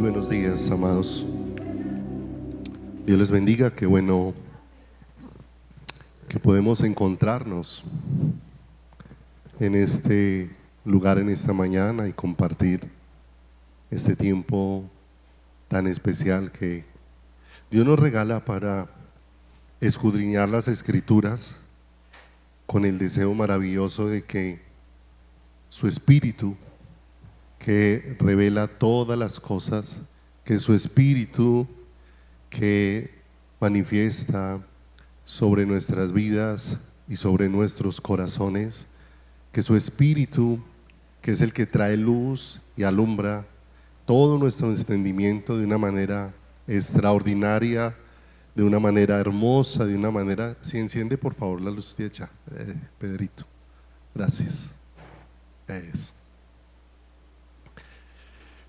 buenos días, amados. Dios les bendiga. Qué bueno que podemos encontrarnos en este lugar, en esta mañana, y compartir este tiempo tan especial que Dios nos regala para escudriñar las Escrituras con el deseo maravilloso de que su Espíritu, que revela todas las cosas, que su Espíritu que manifiesta sobre nuestras vidas y sobre nuestros corazones, que su Espíritu, que es el que trae luz y alumbra todo nuestro entendimiento de una manera extraordinaria, de una manera hermosa, de una manera… Si enciende por favor la luz hecha, Pedrito, gracias. Eso.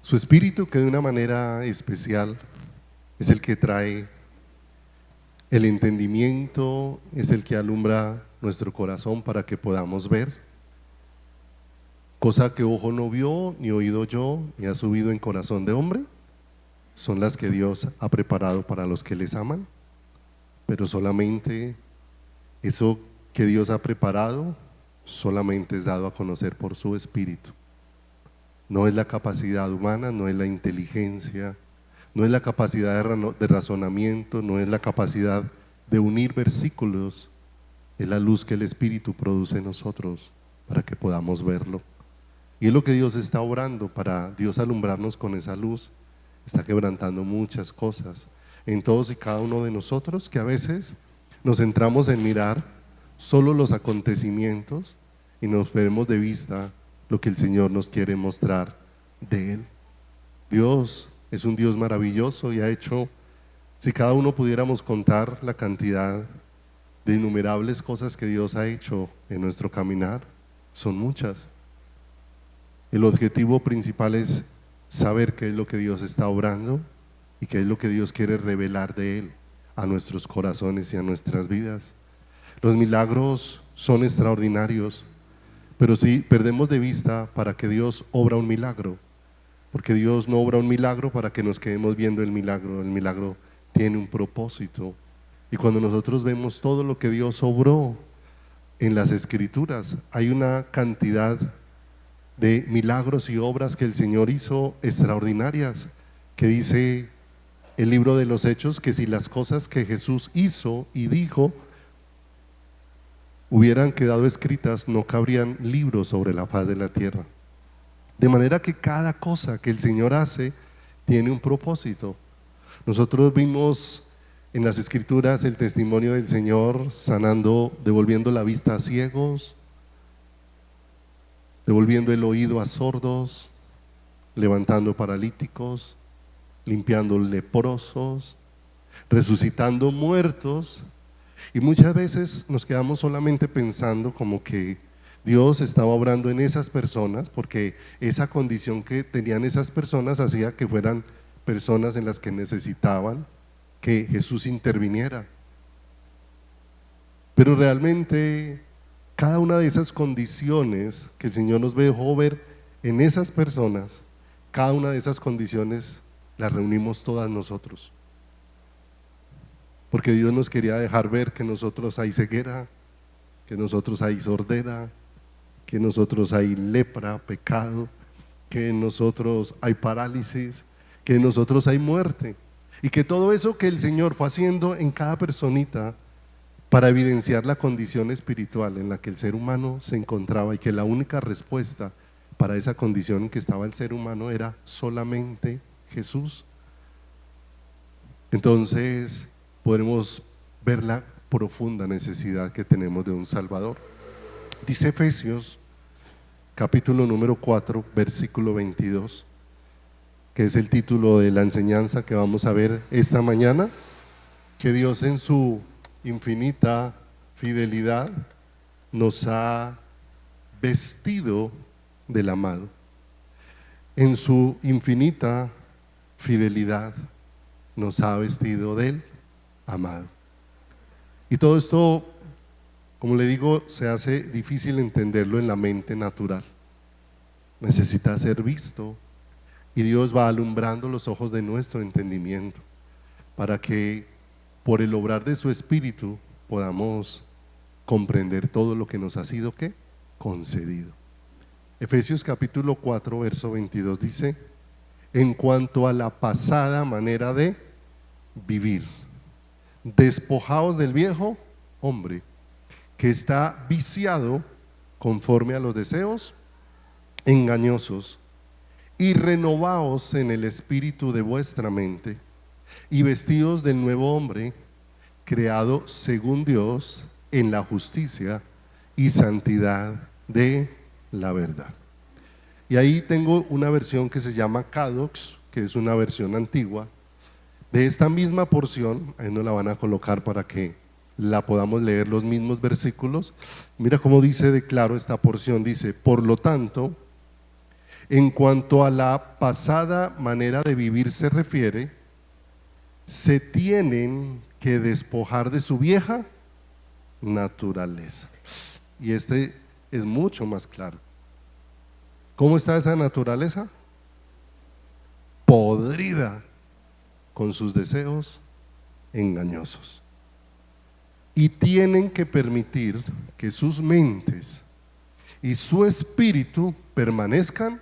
Su Espíritu, que de una manera especial es el que trae el entendimiento, es el que alumbra nuestro corazón para que podamos ver, cosa que ojo no vio, ni oído yo, ni ha subido en corazón de hombre, son las que Dios ha preparado para los que les aman. Pero solamente eso que Dios ha preparado solamente es dado a conocer por su Espíritu. No es la capacidad humana, no es la inteligencia, no es la capacidad de razonamiento, no es la capacidad de unir versículos, es la luz que el Espíritu produce en nosotros para que podamos verlo. Y es lo que Dios está obrando. Para Dios alumbrarnos con esa luz, está quebrantando muchas cosas en todos y cada uno de nosotros, que a veces nos centramos en mirar solo los acontecimientos y nos perdemos de vista lo que el Señor nos quiere mostrar de Él. Dios es un Dios maravilloso y ha hecho, si cada uno pudiéramos contar la cantidad de innumerables cosas que Dios ha hecho en nuestro caminar, son muchas. El objetivo principal es saber qué es lo que Dios está obrando y qué es lo que Dios quiere revelar de Él a nuestros corazones y a nuestras vidas. Los milagros son extraordinarios, pero si perdemos de vista para que Dios obra un milagro, porque Dios no obra un milagro para que nos quedemos viendo el milagro tiene un propósito. Y cuando nosotros vemos todo lo que Dios obró en las Escrituras, hay una cantidad de milagros y obras que el Señor hizo extraordinarias, que dice el libro de los Hechos que si las cosas que Jesús hizo y dijo hubieran quedado escritas, no cabrían libros sobre la faz de la tierra. De manera que cada cosa que el Señor hace tiene un propósito. Nosotros vimos en las Escrituras el testimonio del Señor sanando, devolviendo la vista a ciegos, devolviendo el oído a sordos, levantando paralíticos, limpiando leprosos, resucitando muertos. Y muchas veces nos quedamos solamente pensando como que Dios estaba obrando en esas personas, porque esa condición que tenían esas personas hacía que fueran personas en las que necesitaban que Jesús interviniera. Pero realmente cada una de esas condiciones que el Señor nos dejó ver en esas personas, cada una de esas condiciones las reunimos todas nosotros. Porque Dios nos quería dejar ver que en nosotros hay ceguera, que en nosotros hay sordera, que en nosotros hay lepra, pecado, que en nosotros hay parálisis, que en nosotros hay muerte. Y que todo eso que el Señor fue haciendo en cada personita para evidenciar la condición espiritual en la que el ser humano se encontraba, y que la única respuesta para esa condición en que estaba el ser humano era solamente Jesús. Entonces podremos ver la profunda necesidad que tenemos de un Salvador. Dice Efesios capítulo número 4 versículo 22, que es el título de la enseñanza que vamos a ver esta mañana, que Dios en su infinita fidelidad nos ha vestido del amado. En su infinita fidelidad nos ha vestido del amado. Y todo esto, como le digo, se hace difícil entenderlo en la mente natural. Necesita ser visto Y Dios va alumbrando los ojos de nuestro entendimiento para que por el obrar de su Espíritu podamos comprender todo lo que nos ha sido ¿qué? Concedido. Efesios capítulo 4 verso 22 dice: en cuanto a la pasada manera de vivir, despojaos del viejo hombre que está viciado conforme a los deseos engañosos, y renovaos en el espíritu de vuestra mente, y vestidos del nuevo hombre, creado según Dios en la justicia y santidad de la verdad. Y ahí tengo una versión que se llama Cadox, que es una versión antigua de esta misma porción. Ahí nos la van a colocar para que la podamos leer los mismos versículos. Mira cómo dice de claro esta porción. Dice: por lo tanto, en cuanto a la pasada manera de vivir se refiere, se tienen que despojar de su vieja naturaleza. Y este es mucho más claro. ¿Cómo está esa naturaleza? Podrida con sus deseos engañosos. Y tienen que permitir que sus mentes y su espíritu permanezcan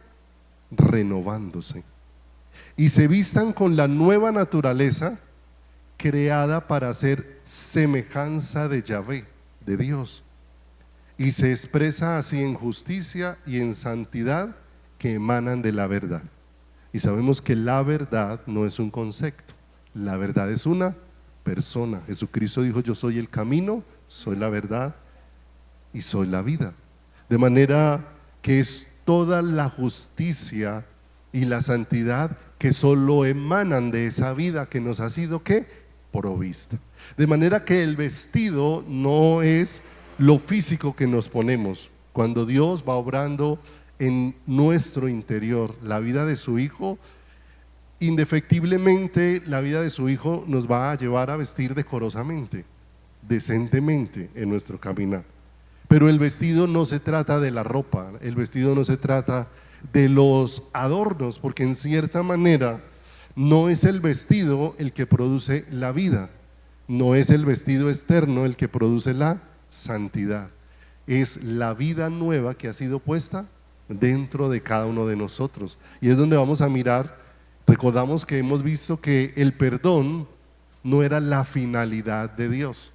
renovándose y se vistan con la nueva naturaleza creada para ser semejanza de Yahvé, de Dios, y se expresa así en justicia y en santidad que emanan de la verdad. Y sabemos que la verdad no es un concepto, la verdad es una persona. Jesucristo dijo: yo soy el camino, soy la verdad y soy la vida. De manera que es toda la justicia y la santidad que solo emanan de esa vida que nos ha sido ¿qué? Provista. De manera que el vestido no es lo físico que nos ponemos. Cuando Dios va obrando en nuestro interior la vida de su Hijo, indefectiblemente la vida de su Hijo nos va a llevar a vestir decorosamente, decentemente en nuestro caminar. Pero el vestido no se trata de la ropa, el vestido no se trata de los adornos, porque en cierta manera no es el vestido el que produce la vida, no es el vestido externo el que produce la santidad, es la vida nueva que ha sido puesta dentro de cada uno de nosotros. Y es donde vamos a mirar. Recordamos que hemos visto que el perdón no era la finalidad de Dios.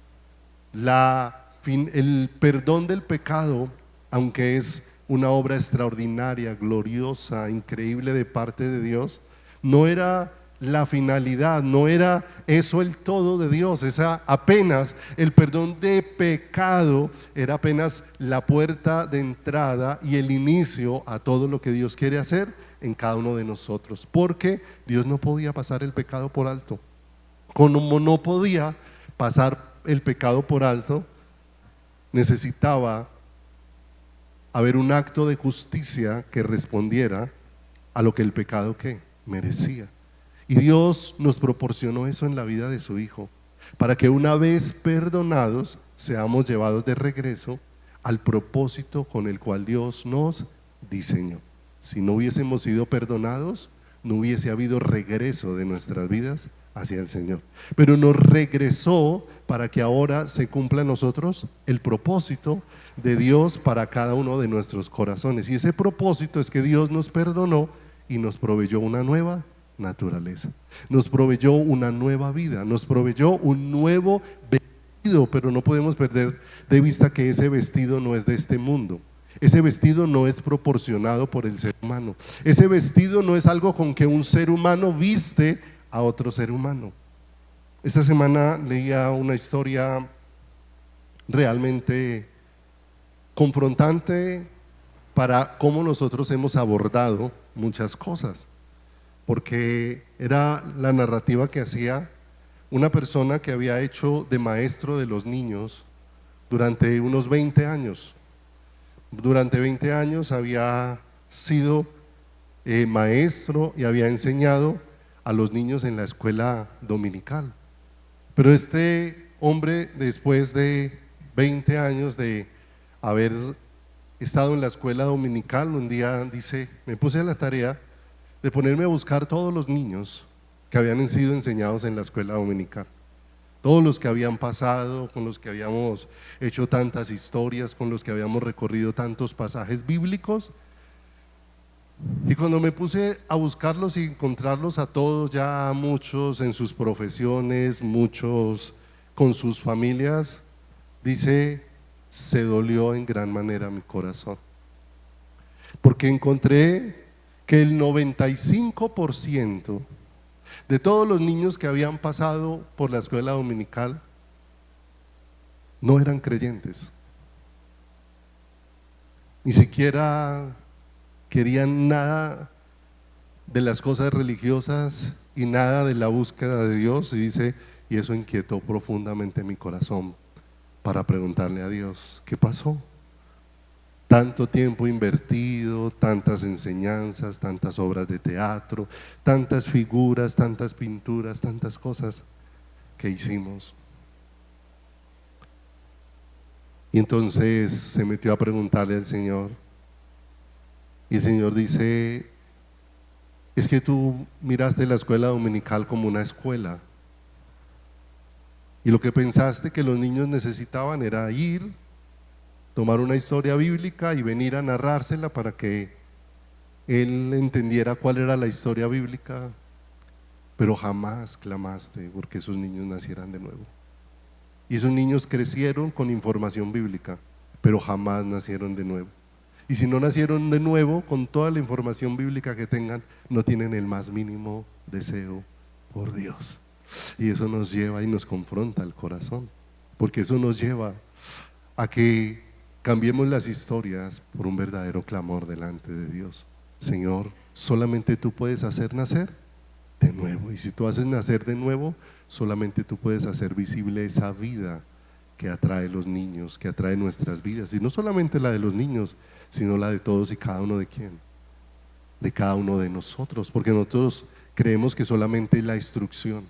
El perdón del pecado, aunque es una obra extraordinaria, gloriosa, increíble de parte de Dios, no era la finalidad, no era eso el todo de Dios. Esa apenas, el perdón de pecado era apenas la puerta de entrada y el inicio a todo lo que Dios quiere hacer en cada uno de nosotros, porque Dios no podía pasar el pecado por alto. Como no podía pasar el pecado por alto, necesitaba haber un acto de justicia que respondiera a lo que el pecado ¿qué? Merecía. Y Dios nos proporcionó eso en la vida de su Hijo, para que una vez perdonados seamos llevados de regreso al propósito con el cual Dios nos diseñó. Si no hubiésemos sido perdonados, no hubiese habido regreso de nuestras vidas hacia el Señor. Pero nos regresó para que ahora se cumpla en nosotros el propósito de Dios para cada uno de nuestros corazones. Y ese propósito es que Dios nos perdonó y nos proveyó una nueva naturaleza, nos proveyó una nueva vida, nos proveyó un nuevo vestido. Pero no podemos perder de vista que ese vestido no es de este mundo. Ese vestido no es proporcionado por el ser humano. Ese vestido no es algo con que un ser humano viste a otro ser humano. Esta semana leía una historia realmente confrontante para cómo nosotros hemos abordado muchas cosas, porque era la narrativa que hacía una persona que había hecho de maestro de los niños durante unos 20 años. Durante 20 años había sido maestro y había enseñado a los niños en la escuela dominical. Pero este hombre, después de 20 años de haber estado en la escuela dominical, un día dice: me puse a la tarea de ponerme a buscar todos los niños que habían sido enseñados en la escuela dominical, todos los que habían pasado, con los que habíamos hecho tantas historias, con los que habíamos recorrido tantos pasajes bíblicos. Y cuando me puse a buscarlos y encontrarlos a todos, ya muchos en sus profesiones, muchos con sus familias, dice, se dolió en gran manera mi corazón, porque encontré que el 95% de todos los niños que habían pasado por la escuela dominical no eran creyentes, ni siquiera querían nada de las cosas religiosas y nada de la búsqueda de Dios. Y dice, y eso inquietó profundamente mi corazón para preguntarle a Dios, ¿qué pasó? Tanto tiempo invertido, tantas enseñanzas, tantas obras de teatro, tantas figuras, tantas pinturas, tantas cosas que hicimos. Y entonces se metió a preguntarle al Señor, y el Señor dice, es que tú miraste la escuela dominical como una escuela, y lo que pensaste que los niños necesitaban era ir, tomar una historia bíblica y venir a narrársela para que él entendiera cuál era la historia bíblica, pero jamás clamaste porque esos niños nacieran de nuevo. Y esos niños crecieron con información bíblica, pero jamás nacieron de nuevo. Y si no nacieron de nuevo, con toda la información bíblica que tengan, no tienen el más mínimo deseo por Dios. Y eso nos lleva y nos confronta el corazón, porque eso nos lleva a que cambiemos las historias por un verdadero clamor delante de Dios. Señor, solamente tú puedes hacer nacer de nuevo, y si tú haces nacer de nuevo, solamente tú puedes hacer visible esa vida que atrae los niños, que atrae nuestras vidas, y no solamente la de los niños, sino la de todos y cada uno. ¿De quién? De cada uno de nosotros, porque nosotros creemos que solamente la instrucción,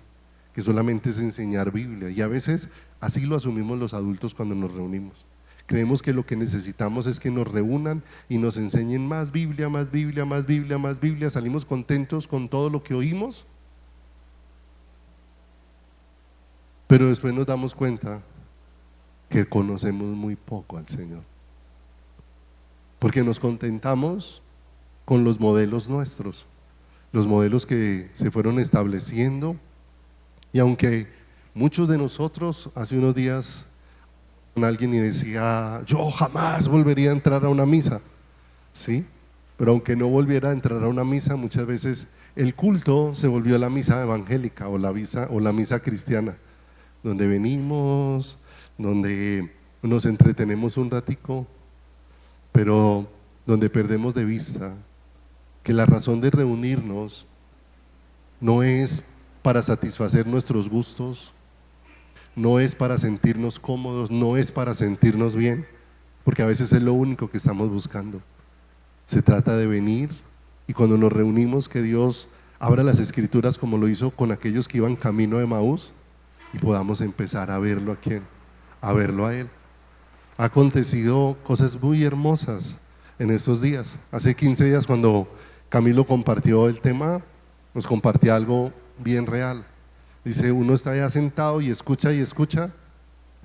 que solamente es enseñar Biblia, y a veces así lo asumimos los adultos cuando nos reunimos. Creemos que lo que necesitamos es que nos reúnan y nos enseñen más Biblia, más Biblia, más Biblia, más Biblia. Salimos contentos con todo lo que oímos, pero después nos damos cuenta que conocemos muy poco al Señor, porque nos contentamos con los modelos nuestros, los modelos que se fueron estableciendo. Y aunque muchos de nosotros hace unos días con alguien y decía, yo jamás volvería a entrar a una misa, ¿sí? Pero aunque no volviera a entrar a una misa, muchas veces el culto se volvió la misa evangélica o la misa cristiana, donde venimos, donde nos entretenemos un ratico, pero donde perdemos de vista que la razón de reunirnos no es para satisfacer nuestros gustos, no es para sentirnos cómodos, no es para sentirnos bien, porque a veces es lo único que estamos buscando. Se trata de venir, y cuando nos reunimos, que Dios abra las escrituras como lo hizo con aquellos que iban camino de Emaús, y podamos empezar a verlo. ¿A quién? A verlo a Él. Ha acontecido cosas muy hermosas en estos días. Hace 15 días, cuando Camilo compartió el tema, nos compartía algo bien real. Dice, uno está allá sentado y escucha,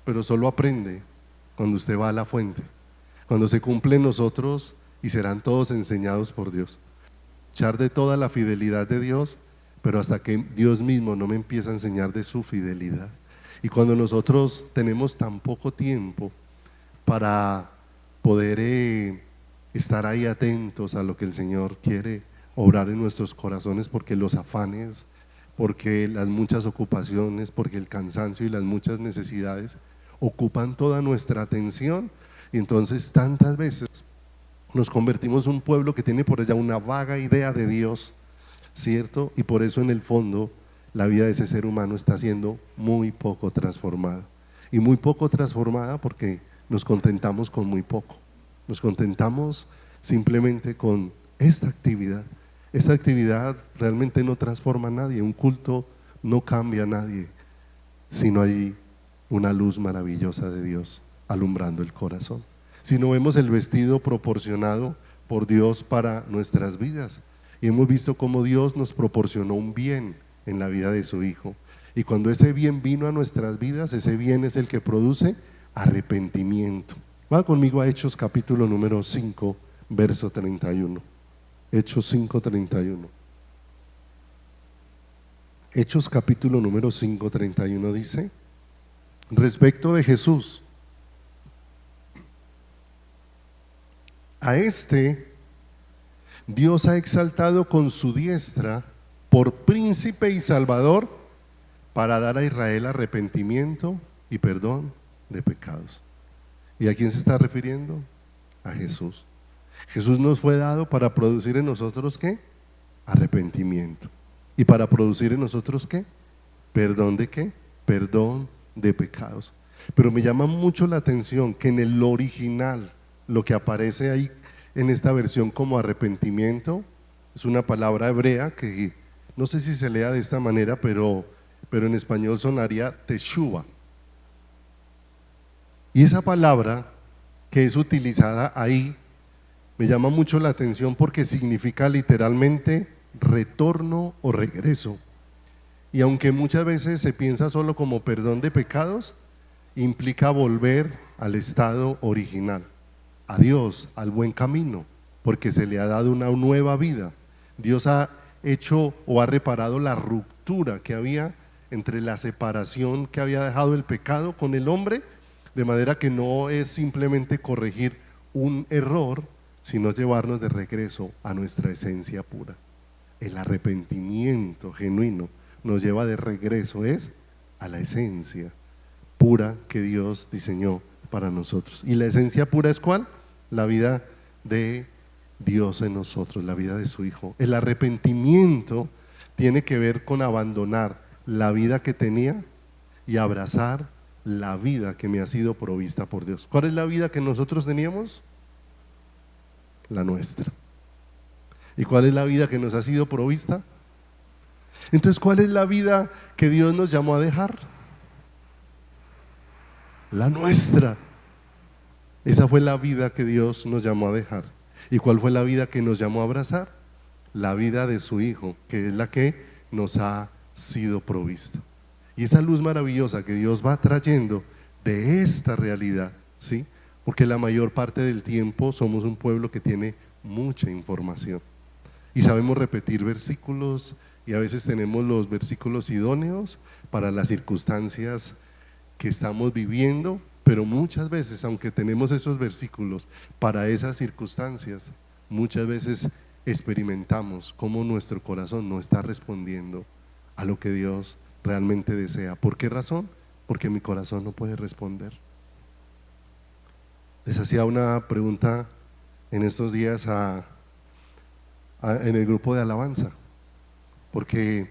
pero solo aprende cuando usted va a la fuente, cuando se cumple en nosotros y serán todos enseñados por Dios. Escuchar de toda la fidelidad de Dios, pero hasta que Dios mismo no me empieza a enseñar de su fidelidad. Y cuando nosotros tenemos tan poco tiempo para poder estar ahí atentos a lo que el Señor quiere obrar en nuestros corazones, porque los afanes, porque las muchas ocupaciones, porque el cansancio y las muchas necesidades ocupan toda nuestra atención, y entonces tantas veces nos convertimos en un pueblo que tiene por allá una vaga idea de Dios, ¿cierto? Y por eso en el fondo la vida de ese ser humano está siendo muy poco transformada, y muy poco transformada porque nos contentamos con muy poco, nos contentamos simplemente con esta actividad. Esta actividad realmente no transforma a nadie, un culto no cambia a nadie, si no hay una luz maravillosa de Dios alumbrando el corazón, si no vemos el vestido proporcionado por Dios para nuestras vidas. y hemos visto cómo Dios nos proporcionó un bien en la vida de su Hijo. Y cuando ese bien vino a nuestras vidas, ese bien es el que produce arrepentimiento. Va conmigo a Hechos capítulo número 5, verso 31. Hechos 5, 31. Hechos capítulo número 5, 31 dice, respecto de Jesús, a este Dios ha exaltado con su diestra por príncipe y salvador para dar a Israel arrepentimiento y perdón de pecados. ¿Y a quién se está refiriendo? A Jesús. Jesús nos fue dado para producir en nosotros ¿qué? Arrepentimiento. ¿Y para producir en nosotros qué? ¿Perdón de qué? Perdón de pecados. Pero me llama mucho la atención que en el original, lo que aparece ahí en esta versión como arrepentimiento, es una palabra hebrea que no sé si se lea de esta manera, pero en español sonaría teshuva. Y esa palabra que es utilizada ahí me llama mucho la atención porque significa literalmente retorno o regreso. Y aunque muchas veces se piensa solo como perdón de pecados, implica volver al estado original, a Dios, al buen camino, porque se le ha dado una nueva vida. Dios ha hecho o ha reparado la ruptura que había entre la separación que había dejado el pecado con el hombre, de manera que no es simplemente corregir un error, sino llevarnos de regreso a nuestra esencia pura. El arrepentimiento genuino nos lleva de regreso a la esencia pura que Dios diseñó para nosotros. ¿Y la esencia pura es cuál? La vida de Dios en nosotros, la vida de su Hijo. El arrepentimiento tiene que ver con abandonar la vida que tenía y abrazar la vida que me ha sido provista por Dios. ¿Cuál es la vida que nosotros teníamos? La nuestra. ¿Y cuál es la vida que nos ha sido provista? Entonces, ¿cuál es la vida que Dios nos llamó a dejar? La nuestra. Esa fue la vida que Dios nos llamó a dejar. ¿Y cuál fue la vida que nos llamó a abrazar? La vida de su Hijo, que es la que nos ha sido provista. Y esa luz maravillosa que Dios va trayendo de esta realidad, ¿sí? Porque la mayor parte del tiempo somos un pueblo que tiene mucha información y sabemos repetir versículos, y a veces tenemos los versículos idóneos para las circunstancias que estamos viviendo, pero muchas veces, aunque tenemos esos versículos para esas circunstancias, muchas veces experimentamos cómo nuestro corazón no está respondiendo a lo que Dios realmente desea. ¿Por qué razón? Porque mi corazón no puede responder. Les hacía una pregunta en estos días en el grupo de alabanza, porque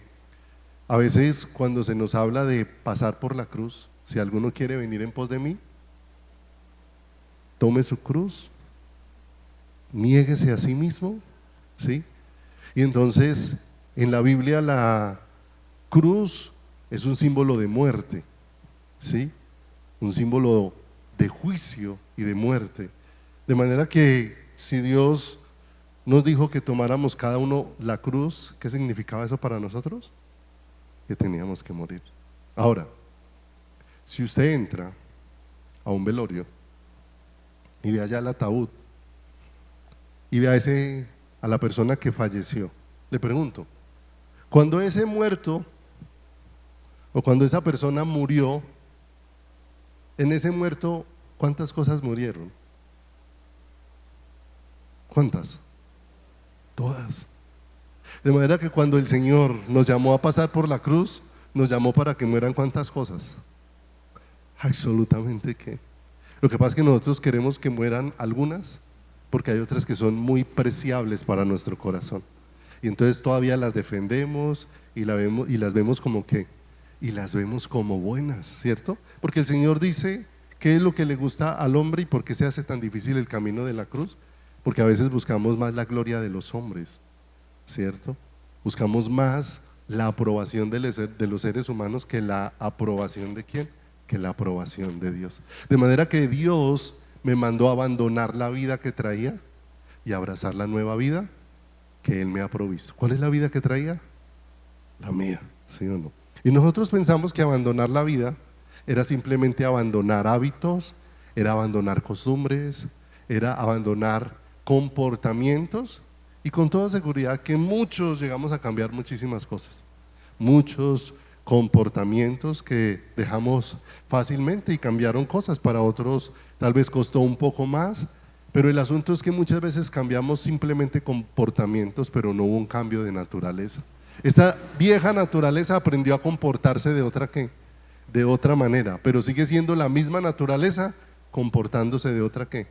a veces cuando se nos habla de pasar por la cruz, si alguno quiere venir en pos de mí, tome su cruz, niéguese a sí mismo, ¿sí? Y entonces en la Biblia la cruz es un símbolo de muerte, ¿sí? Un símbolo de juicio y de muerte. De manera que si Dios nos dijo que tomáramos cada uno la cruz, ¿qué significaba eso para nosotros? Que teníamos que morir. Ahora, si usted entra a un velorio y ve allá el ataúd y ve a la persona que falleció, le pregunto, cuando ese muerto o cuando esa persona murió, en ese muerto, ¿cuántas cosas murieron? ¿Cuántas? Todas. De manera que cuando el Señor nos llamó a pasar por la cruz, nos llamó para que mueran ¿cuántas cosas? Absolutamente que. Lo que pasa es que nosotros queremos que mueran algunas, porque hay otras que son muy preciables para nuestro corazón. Y entonces todavía las defendemos y las vemos como que, y las vemos como buenas, ¿cierto? Porque el Señor dice qué es lo que le gusta al hombre y por qué se hace tan difícil el camino de la cruz. Porque a veces buscamos más la gloria de los hombres, ¿cierto? Buscamos más la aprobación de los seres humanos que la aprobación de ¿quién? Que la aprobación de Dios. De manera que Dios me mandó a abandonar la vida que traía y abrazar la nueva vida que Él me ha provisto. ¿Cuál es la vida que traía? La mía, ¿sí o no? Y nosotros pensamos que abandonar la vida era simplemente abandonar hábitos, era abandonar costumbres, era abandonar comportamientos, y con toda seguridad que muchos llegamos a cambiar muchísimas cosas, muchos comportamientos que dejamos fácilmente y cambiaron cosas. Para otros tal vez costó un poco más, pero el asunto es que muchas veces cambiamos simplemente comportamientos, pero no hubo un cambio de naturaleza. Esta vieja naturaleza aprendió a comportarse de otra, ¿qué? De otra manera, pero sigue siendo la misma naturaleza comportándose de otra, ¿qué?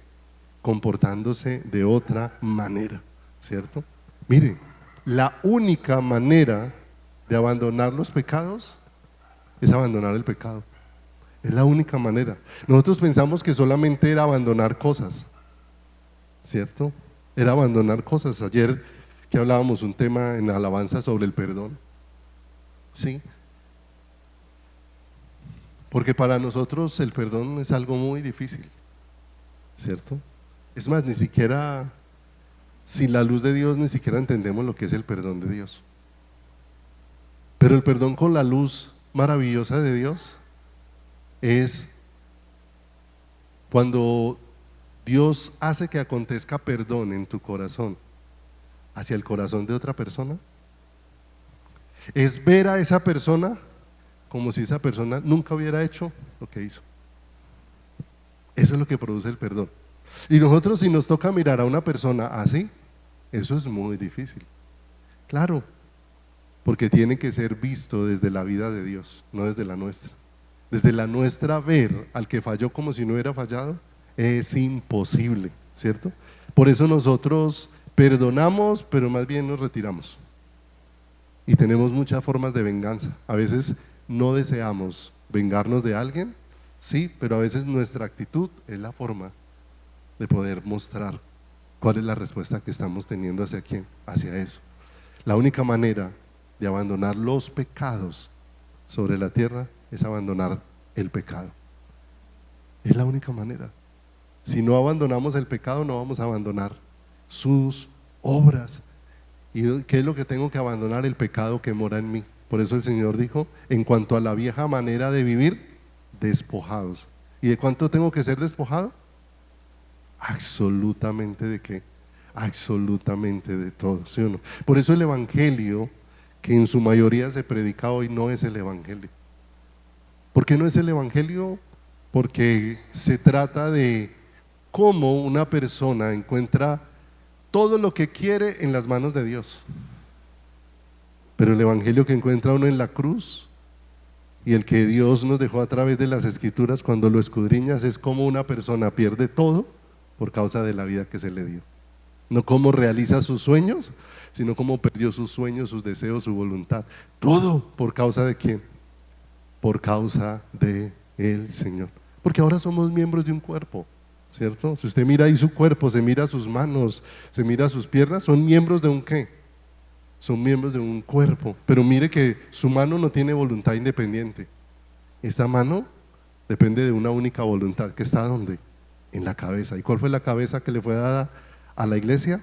Comportándose de otra manera, ¿cierto? Mire, la única manera de abandonar los pecados es abandonar el pecado. Es la única manera. Nosotros pensamos que solamente era abandonar cosas, ¿cierto? Era abandonar cosas. Ayer que hablábamos un tema en alabanza sobre el perdón, ¿sí? Porque para nosotros el perdón es algo muy difícil, ¿cierto? Es más, ni siquiera, sin la luz de Dios, ni siquiera entendemos lo que es el perdón de Dios. Pero el perdón con la luz maravillosa de Dios es cuando Dios hace que acontezca perdón en tu corazón hacia el corazón de otra persona. Es ver a esa persona como si esa persona nunca hubiera hecho lo que hizo. Eso es lo que produce el perdón. Y nosotros, si nos toca mirar a una persona así, eso es muy difícil. Claro, porque tiene que ser visto desde la vida de Dios, no desde la nuestra. Desde la nuestra, ver al que falló como si no hubiera fallado es imposible, ¿cierto? Por eso nosotros perdonamos, pero más bien nos retiramos. Y tenemos muchas formas de venganza. A veces no deseamos vengarnos de alguien, sí, pero a veces nuestra actitud es la forma de poder mostrar cuál es la respuesta que estamos teniendo hacia quién, hacia eso. La única manera de abandonar los pecados sobre la tierra es abandonar el pecado. Es la única manera. Si no abandonamos el pecado, no vamos a abandonar sus obras. ¿Y qué es lo que tengo que abandonar? El pecado que mora en mí. Por eso el Señor dijo, en cuanto a la vieja manera de vivir, despojados. ¿Y de cuánto tengo que ser despojado? Absolutamente de qué, absolutamente de todo, ¿sí o no? Por eso el evangelio que en su mayoría se predica hoy no es el evangelio. ¿Por qué no es el evangelio? Porque se trata de cómo una persona encuentra todo lo que quiere en las manos de Dios. Pero el evangelio que encuentra uno en la cruz y el que Dios nos dejó a través de las escrituras, cuando lo escudriñas, es como una persona pierde todo por causa de la vida que se le dio. No cómo realiza sus sueños, sino cómo perdió sus sueños, sus deseos, su voluntad. Todo por causa de ¿quién? Por causa de el Señor. Porque ahora somos miembros de un cuerpo, ¿cierto? Si usted mira ahí su cuerpo, se mira sus manos, se mira sus piernas, son miembros de un ¿qué? Son miembros de un cuerpo. Pero mire que su mano no tiene voluntad independiente. Esta mano depende de una única voluntad, que está ¿dónde? En la cabeza. ¿Y cuál fue la cabeza que le fue dada a la iglesia?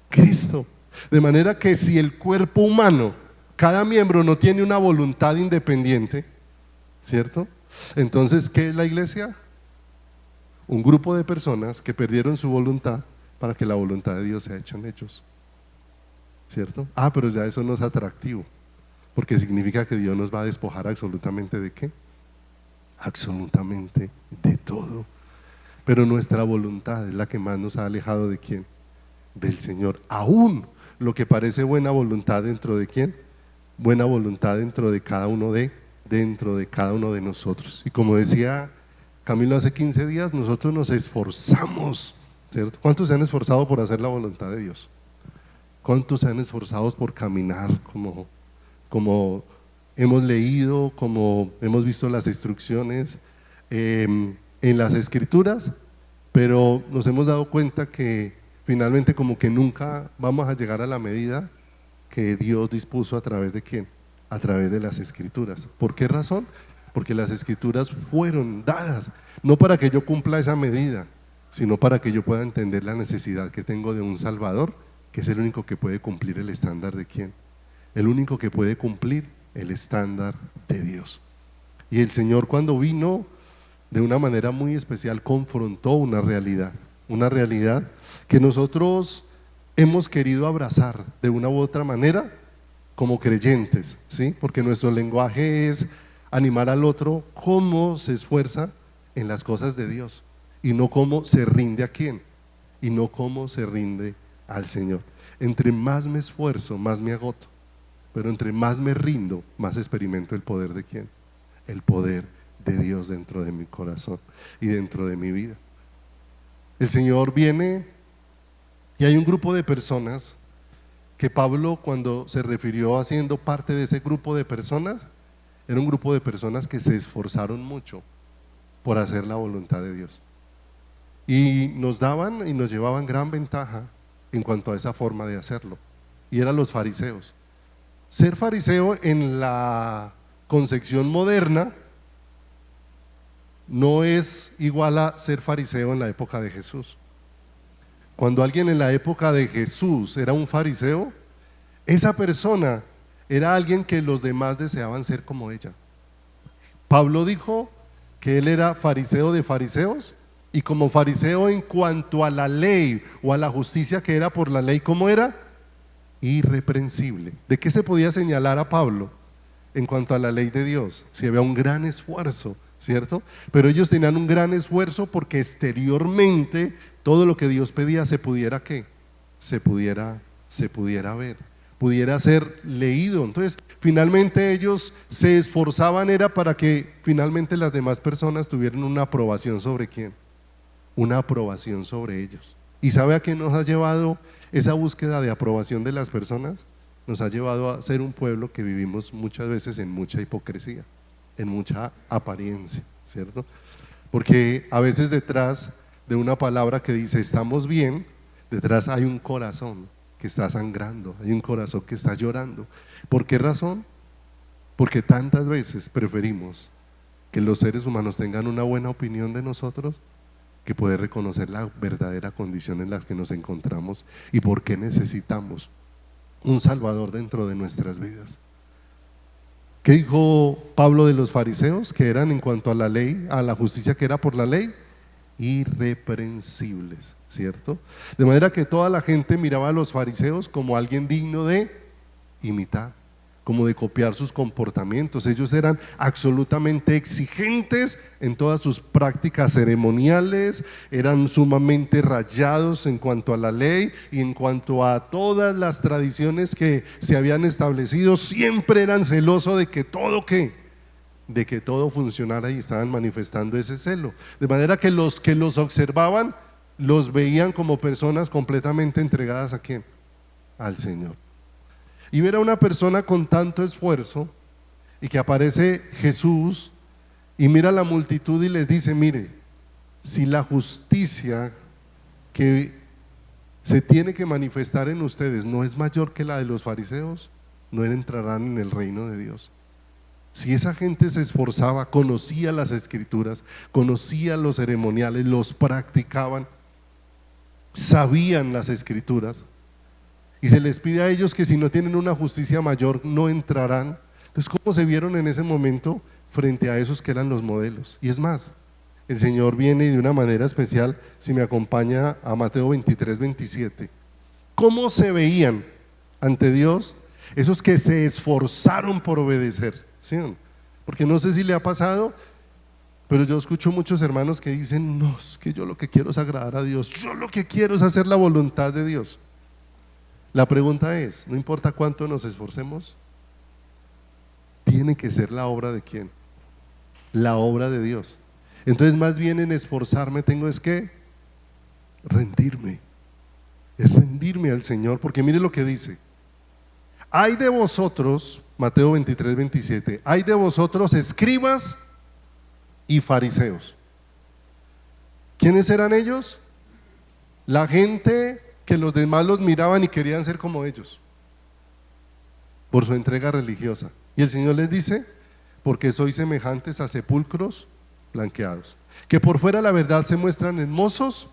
Cristo. De manera que si el cuerpo humano, cada miembro no tiene una voluntad independiente, ¿cierto? Entonces, ¿qué es la iglesia? Un grupo de personas que perdieron su voluntad para que la voluntad de Dios sea hecha en ellos, ¿cierto? Pero ya eso no es atractivo, porque significa que Dios nos va a despojar absolutamente ¿de qué? Absolutamente de todo. Pero nuestra voluntad es la que más nos ha alejado ¿de quién? Del Señor. Aún lo que parece buena voluntad dentro de quién, buena voluntad dentro de cada uno de nosotros. Y como decía Camilo hace 15 días, nosotros nos esforzamos, ¿cierto? ¿Cuántos se han esforzado por hacer la voluntad de Dios? ¿Cuántos se han esforzado por caminar como hemos leído, como hemos visto las instrucciones en las escrituras? Pero nos hemos dado cuenta que finalmente como que nunca vamos a llegar a la medida que Dios dispuso a través de ¿quién? A través de las escrituras. ¿Por qué razón? Porque las escrituras fueron dadas no para que yo cumpla esa medida, sino para que yo pueda entender la necesidad que tengo de un Salvador que es el único que puede cumplir el estándar de quién, el único que puede cumplir el estándar de Dios. Y el Señor, cuando vino, de una manera muy especial confrontó una realidad que nosotros hemos querido abrazar de una u otra manera como creyentes, ¿sí? Porque nuestro lenguaje es animar al otro cómo se esfuerza en las cosas de Dios y no cómo se rinde a quién, y no cómo se rinde al Señor. Entre más me esfuerzo, más me agoto, pero entre más me rindo, más experimento el poder de quién, el poder de Dios dentro de mi corazón y dentro de mi vida. El Señor viene y hay un grupo de personas que Pablo, cuando se refirió a siendo parte de ese grupo de personas, era un grupo de personas que se esforzaron mucho por hacer la voluntad de Dios y nos daban y nos llevaban gran ventaja en cuanto a esa forma de hacerlo, y eran los fariseos. Ser fariseo en la concepción moderna no es igual a ser fariseo en la época de Jesús. Cuando alguien en la época de Jesús era un fariseo, esa persona era alguien que los demás deseaban ser como ella. Pablo dijo que él era fariseo de fariseos, y como fariseo en cuanto a la ley o a la justicia que era por la ley, ¿cómo era? Irreprensible. ¿De qué se podía señalar a Pablo en cuanto a la ley de Dios? Si había un gran esfuerzo, ¿cierto? Pero ellos tenían un gran esfuerzo porque exteriormente todo lo que Dios pedía se pudiera ¿qué? Se pudiera ver, pudiera ser leído. Entonces finalmente ellos se esforzaban era para que finalmente las demás personas tuvieran una aprobación sobre quién, una aprobación sobre ellos. ¿Y sabe a qué nos ha llevado esa búsqueda de aprobación de las personas? Nos ha llevado a ser un pueblo que vivimos muchas veces en mucha hipocresía, en mucha apariencia, ¿cierto? Porque a veces detrás de una palabra que dice estamos bien, detrás hay un corazón que está sangrando, hay un corazón que está llorando. ¿Por qué razón? Porque tantas veces preferimos que los seres humanos tengan una buena opinión de nosotros que poder reconocer la verdadera condición en la que nos encontramos y por qué necesitamos un Salvador dentro de nuestras vidas. ¿Qué dijo Pablo de los fariseos? Que eran en cuanto a la ley, a la justicia que era por la ley, irreprensibles, ¿cierto? De manera que toda la gente miraba a los fariseos como alguien digno de imitar, como de copiar sus comportamientos. Ellos eran absolutamente exigentes en todas sus prácticas ceremoniales, eran sumamente rayados en cuanto a la ley y en cuanto a todas las tradiciones que se habían establecido. Siempre eran celosos de que todo funcionara, y estaban manifestando ese celo, de manera que los observaban los veían como personas completamente entregadas ¿a quién? Al Señor. Y ver a una persona con tanto esfuerzo y que aparece Jesús y mira a la multitud y les dice: mire, si la justicia que se tiene que manifestar en ustedes no es mayor que la de los fariseos, no entrarán en el reino de Dios. Si esa gente se esforzaba, conocía las escrituras, conocía los ceremoniales, los practicaban, sabían las escrituras, y se les pide a ellos que si no tienen una justicia mayor no entrarán. Entonces, ¿cómo se vieron en ese momento frente a esos que eran los modelos? Y es más, el Señor viene de una manera especial, si me acompaña a Mateo 23, 27. ¿Cómo se veían ante Dios esos que se esforzaron por obedecer? ¿Sí? Porque no sé si le ha pasado, pero yo escucho muchos hermanos que dicen: no, es que yo lo que quiero es agradar a Dios, yo lo que quiero es hacer la voluntad de Dios. La pregunta es, no importa cuánto nos esforcemos, tiene que ser la obra de ¿quién? La obra de Dios. Entonces, más bien en esforzarme tengo es que rendirme, es rendirme al Señor, porque mire lo que dice: hay de vosotros, Mateo 23, 27, hay de vosotros escribas y fariseos. ¿Quiénes eran ellos? La gente que los demás los miraban y querían ser como ellos por su entrega religiosa. Y el Señor les dice: porque sois semejantes a sepulcros blanqueados, que por fuera la verdad se muestran hermosos,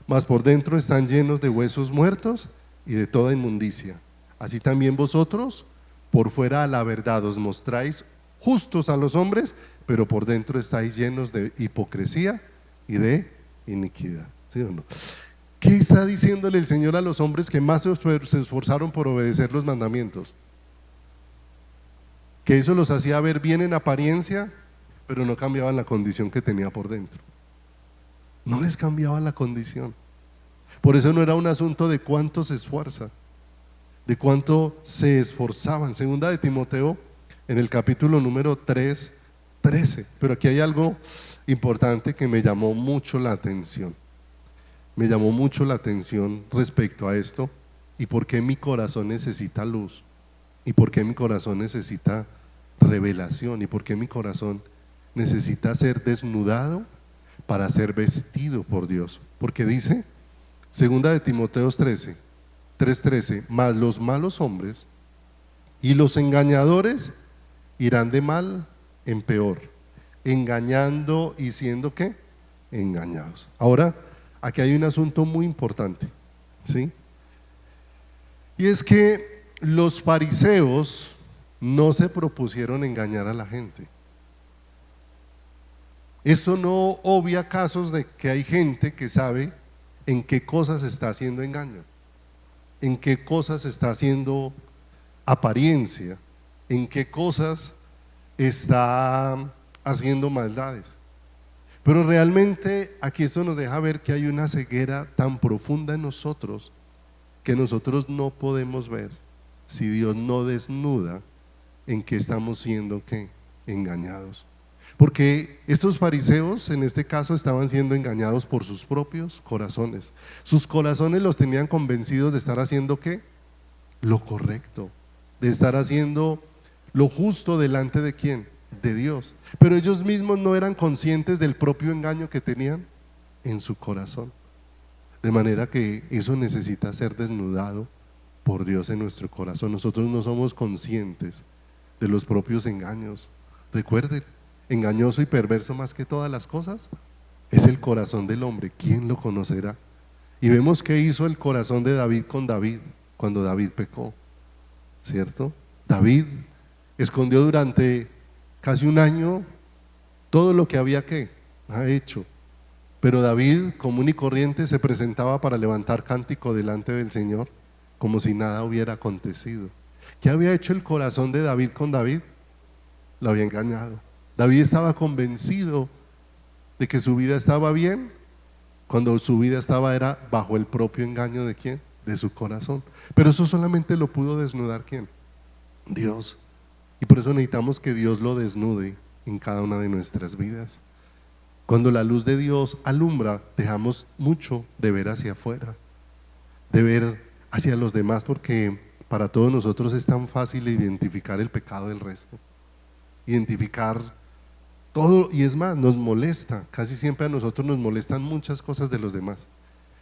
mas por dentro están llenos de huesos muertos y de toda inmundicia. Así también vosotros, por fuera a la verdad os mostráis justos a los hombres, pero por dentro estáis llenos de hipocresía y de iniquidad. ¿Sí o no? ¿Qué está diciéndole el Señor a los hombres que más se esforzaron por obedecer los mandamientos? Que eso los hacía ver bien en apariencia, pero no cambiaban la condición que tenía por dentro. No les cambiaba la condición. Por eso no era un asunto de cuánto se esfuerza, de cuánto se esforzaban. Segunda de Timoteo, en el capítulo número 3, 13. Pero aquí hay algo importante que me llamó mucho la atención. Me llamó mucho la atención respecto a esto y por qué mi corazón necesita luz y por qué mi corazón necesita revelación y por qué mi corazón necesita ser desnudado para ser vestido por Dios. Porque dice, segunda de Timoteo 13, 3:13, mas los malos hombres y los engañadores irán de mal en peor, engañando y siendo ¿qué? Engañados. Ahora, aquí hay un asunto muy importante, ¿sí? Y es que los fariseos no se propusieron engañar a la gente. Esto no obvia casos de que hay gente que sabe en qué cosas está haciendo engaño, en qué cosas está haciendo apariencia, en qué cosas está haciendo maldades. Pero realmente aquí esto nos deja ver que hay una ceguera tan profunda en nosotros que nosotros no podemos ver si Dios no desnuda en qué estamos siendo ¿qué? Engañados. Porque estos fariseos en este caso estaban siendo engañados por sus propios corazones. Sus corazones los tenían convencidos de estar haciendo ¿qué? Lo correcto, de estar haciendo lo justo delante de ¿quién? De Dios. Pero ellos mismos no eran conscientes del propio engaño que tenían en su corazón. De manera que eso necesita ser desnudado por Dios en nuestro corazón. Nosotros no somos conscientes de los propios engaños. Recuerden, engañoso y perverso más que todas las cosas es el corazón del hombre. ¿Quién lo conocerá? Y vemos qué hizo el corazón de David con David cuando David pecó, ¿cierto? David escondió durante casi un año todo lo que había hecho. Pero David, común y corriente, se presentaba para levantar cántico delante del Señor como si nada hubiera acontecido. ¿Qué había hecho el corazón de David con David? Lo había engañado. David estaba convencido de que su vida estaba bien cuando su vida era bajo el propio engaño de ¿quién? De su corazón. Pero eso solamente lo pudo desnudar ¿quién? Dios. Y por eso necesitamos que Dios lo desnude en cada una de nuestras vidas. Cuando la luz de Dios alumbra, dejamos mucho de ver hacia afuera, de ver hacia los demás, porque para todos nosotros es tan fácil identificar el pecado del resto, identificar todo, y es más, nos molesta, casi siempre a nosotros nos molestan muchas cosas de los demás,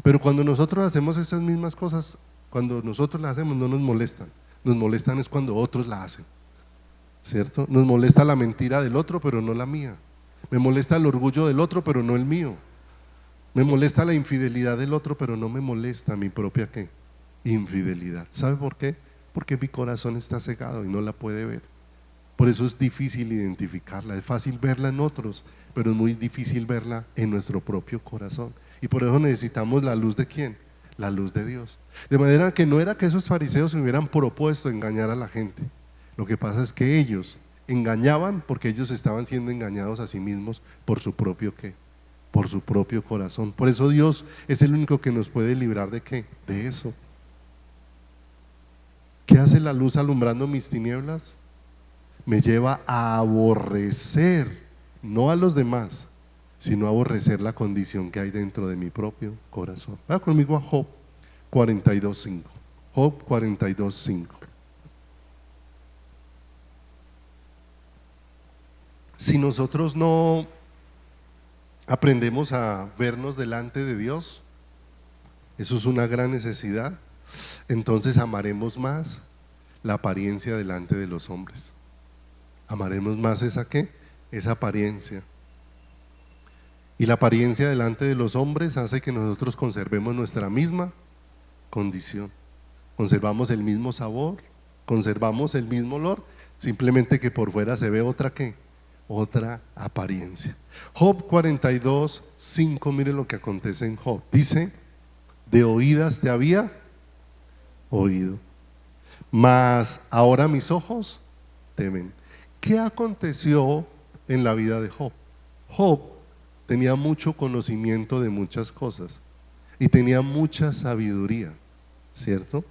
pero cuando nosotros hacemos esas mismas cosas, cuando nosotros las hacemos no nos molestan es cuando otros la hacen, ¿cierto? Nos molesta la mentira del otro, pero no la mía. Me molesta el orgullo del otro, pero no el mío. Me molesta la infidelidad del otro, pero no me molesta mi propia ¿qué? Infidelidad. ¿Sabe por qué? Porque mi corazón está cegado y no la puede ver. Por eso es difícil identificarla. Es fácil verla en otros, pero es muy difícil verla en nuestro propio corazón. Y por eso necesitamos la luz de ¿quién? La luz de Dios. De manera que no era que esos fariseos se hubieran propuesto engañar a la gente. Lo que pasa es que ellos engañaban porque ellos estaban siendo engañados a sí mismos por su propio ¿qué? Por su propio corazón. Por eso Dios es el único que nos puede librar de ¿qué? De eso. ¿Qué hace la luz alumbrando mis tinieblas? Me lleva a aborrecer, no a los demás, sino a aborrecer la condición que hay dentro de mi propio corazón. Vaya conmigo a Job 42:5. Job 42:5. Si nosotros no aprendemos a vernos delante de Dios, eso es una gran necesidad, entonces amaremos más la apariencia delante de los hombres. Amaremos más esa ¿qué? Esa apariencia. Y la apariencia delante de los hombres hace que nosotros conservemos nuestra misma condición. conservamos el mismo sabor, conservamos el mismo olor, simplemente que por fuera se ve otra ¿qué? Otra apariencia. Job 42, 5, mire lo que acontece en Job. Dice: de oídas te había oído, mas ahora mis ojos te ven. ¿Qué aconteció en la vida de Job? Job tenía mucho conocimiento de muchas cosas y tenía mucha sabiduría, ¿cierto?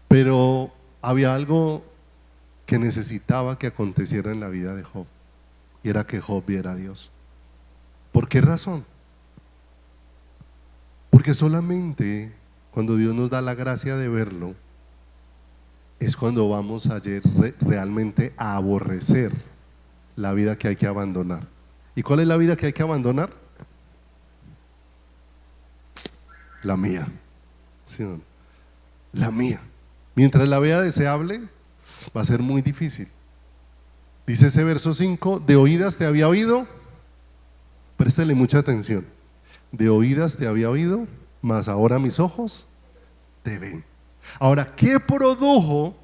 Pero había algo que necesitaba que aconteciera en la vida de Job, y era que Job viera a Dios. ¿Por qué razón? Porque solamente cuando Dios nos da la gracia de verlo es cuando vamos a realmente a aborrecer la vida que hay que abandonar. ¿Y cuál es la vida que hay que abandonar? La mía, ¿sí o no? La mía. Mientras la vea deseable, va a ser muy difícil. Dice ese verso 5: de oídas te había oído, préstale mucha atención, de oídas te había oído, mas ahora mis ojos te ven. Ahora, ¿qué produjo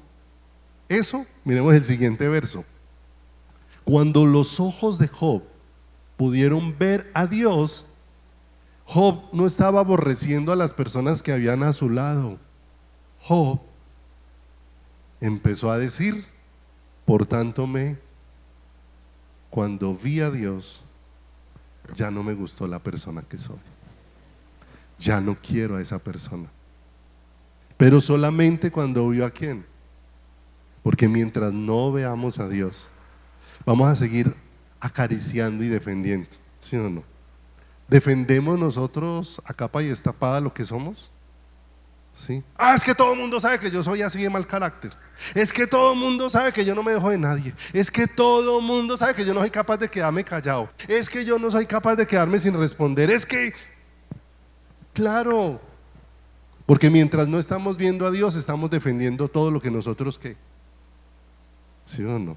eso? Miremos el siguiente verso. Cuando los ojos de Job pudieron ver a Dios, Job no estaba aborreciendo a las personas que habían a su lado. Job empezó a decir: por tanto cuando vi a Dios, ya no me gustó la persona que soy, ya no quiero a esa persona. Pero solamente cuando vio a quién, porque mientras no veamos a Dios, vamos a seguir acariciando y defendiendo, ¿sí o no? ¿Defendemos nosotros a capa y estapada lo que somos? ¿Sí? Es que todo el mundo sabe que yo soy así de mal carácter. Es que todo el mundo sabe que yo no me dejo de nadie. Es que todo el mundo sabe que yo no soy capaz de quedarme callado. Es que yo no soy capaz de quedarme sin responder. Es que, claro, porque mientras no estamos viendo a Dios, estamos defendiendo todo lo que nosotros ¿qué? ¿Sí o no?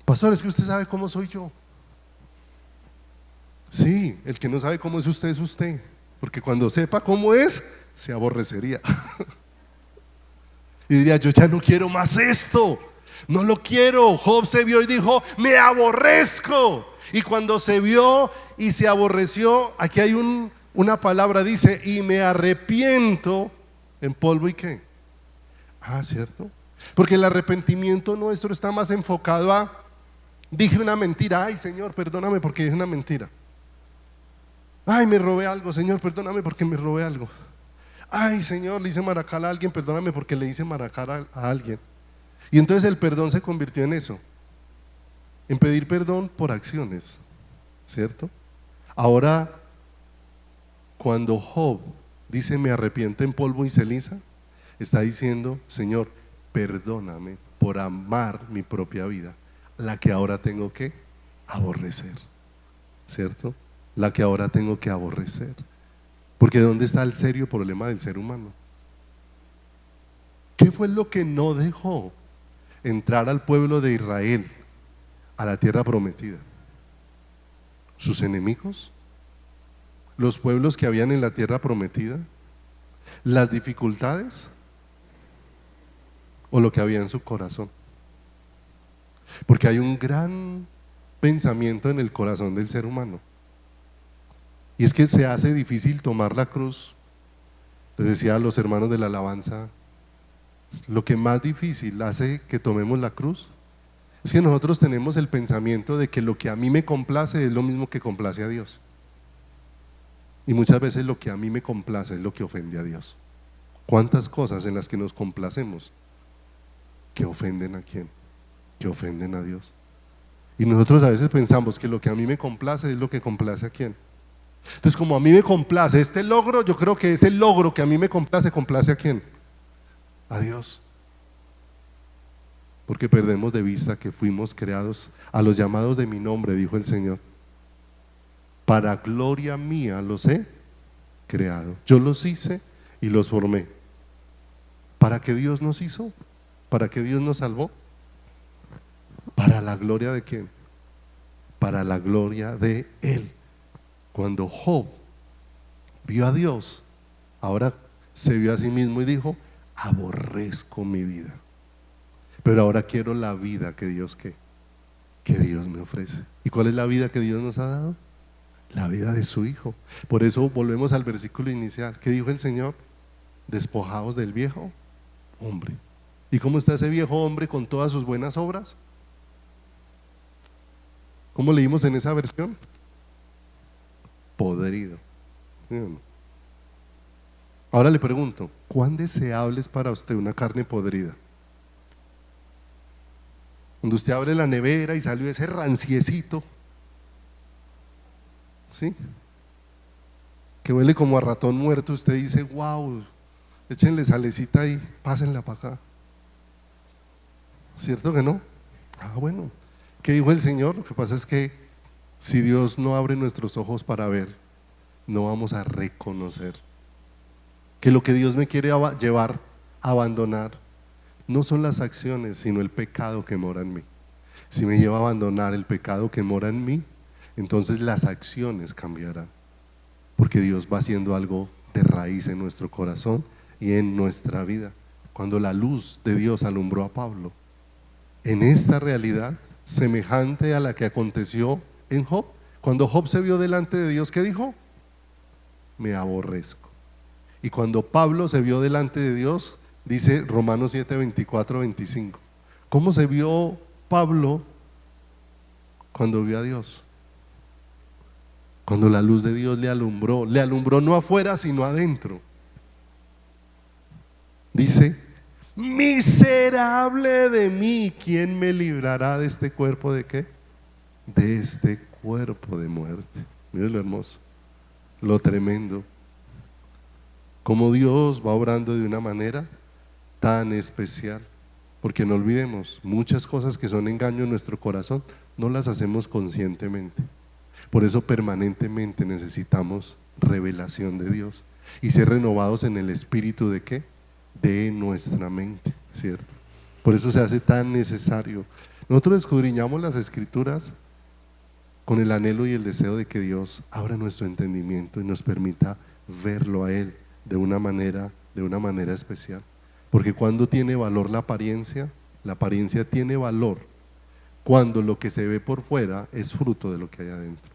Pastor, es que usted sabe cómo soy yo. Sí, el que no sabe cómo es usted, porque cuando sepa cómo es, se aborrecería y diría: yo ya no quiero más esto, no lo quiero. Job se vio y dijo: me aborrezco. Y cuando se vio y se aborreció, aquí hay una palabra, dice: y me arrepiento en polvo y qué. ¿Cierto? Porque el arrepentimiento nuestro está más enfocado a: dije una mentira, ay Señor, perdóname porque dije una mentira. Ay, me robé algo, Señor, perdóname porque me robé algo. Ay, Señor, le hice maracal a alguien, perdóname porque le hice maracal a alguien. Y entonces el perdón se convirtió en eso, en pedir perdón por acciones, ¿cierto? Ahora, cuando Job dice: me arrepiento en polvo y ceniza, está diciendo: Señor, perdóname por amar mi propia vida, la que ahora tengo que aborrecer, ¿cierto? La que ahora tengo que aborrecer. Porque ¿dónde está el serio problema del ser humano? ¿Qué fue lo que no dejó entrar al pueblo de Israel a la tierra prometida? ¿Sus enemigos? ¿Los pueblos que habían en la tierra prometida? ¿Las dificultades? ¿O lo que había en su corazón? Porque hay un gran pensamiento en el corazón del ser humano, y es que se hace difícil tomar la cruz. Les decía a los hermanos de la alabanza, lo que más difícil hace que tomemos la cruz es que nosotros tenemos el pensamiento de que lo que a mí me complace es lo mismo que complace a Dios. Y muchas veces lo que a mí me complace es lo que ofende a Dios. ¿Cuántas cosas en las que nos complacemos que ofenden a quién? Que ofenden a Dios. Y nosotros a veces pensamos que lo que a mí me complace es lo que complace a quién. Entonces, como a mí me complace este logro, yo creo que ese logro que a mí me complace a quién? A Dios. Porque perdemos de vista que fuimos creados a los llamados de mi nombre, dijo el Señor. Para gloria mía los he creado. Yo los hice y los formé. ¿Para qué Dios nos hizo? ¿Para qué Dios nos salvó? ¿Para la gloria de quién? Para la gloria de Él. Cuando Job vio a Dios, ahora se vio a sí mismo y dijo: aborrezco mi vida, pero ahora quiero la vida que Dios que Dios me ofrece. ¿Y cuál es la vida que Dios nos ha dado? La vida de su Hijo. Por eso volvemos al versículo inicial. ¿Qué dijo el Señor? Despojaos del viejo hombre. ¿Y cómo está ese viejo hombre con todas sus buenas obras? ¿Cómo leímos en esa versión? Podrido. ¿Sí o no? Ahora le pregunto, ¿cuán deseable es para usted una carne podrida? Cuando usted abre la nevera y salió ese ranciecito, ¿sí?, que huele como a ratón muerto, usted dice: wow, échenle salecita ahí, pásenla para acá. ¿Cierto que no? Ah, bueno. ¿Qué dijo el Señor? Lo que pasa es que si Dios no abre nuestros ojos para ver, no vamos a reconocer que lo que Dios me quiere llevar a abandonar no son las acciones, sino el pecado que mora en mí. Si me lleva a abandonar el pecado que mora en mí, entonces las acciones cambiarán, porque Dios va haciendo algo de raíz en nuestro corazón y en nuestra vida. Cuando la luz de Dios alumbró a Pablo en esta realidad semejante a la que aconteció en Job, cuando Job se vio delante de Dios, ¿qué dijo? Me aborrezco. Y cuando Pablo se vio delante de Dios, dice Romanos 7, 24, 25. ¿Cómo se vio Pablo cuando vio a Dios? Cuando la luz de Dios le alumbró no afuera sino adentro. Dice: miserable de mí, ¿quién me librará de este cuerpo de qué? De este cuerpo de muerte. Miren lo hermoso, lo tremendo, como Dios va obrando de una manera tan especial. Porque no olvidemos, muchas cosas que son engaño en nuestro corazón no las hacemos conscientemente. Por eso permanentemente necesitamos revelación de Dios y ser renovados en el espíritu de ¿qué? De nuestra mente, ¿cierto? Por eso se hace tan necesario. Nosotros escudriñamos las Escrituras con el anhelo y el deseo de que Dios abra nuestro entendimiento y nos permita verlo a Él de una manera especial. Porque cuando tiene valor la apariencia tiene valor cuando lo que se ve por fuera es fruto de lo que hay adentro.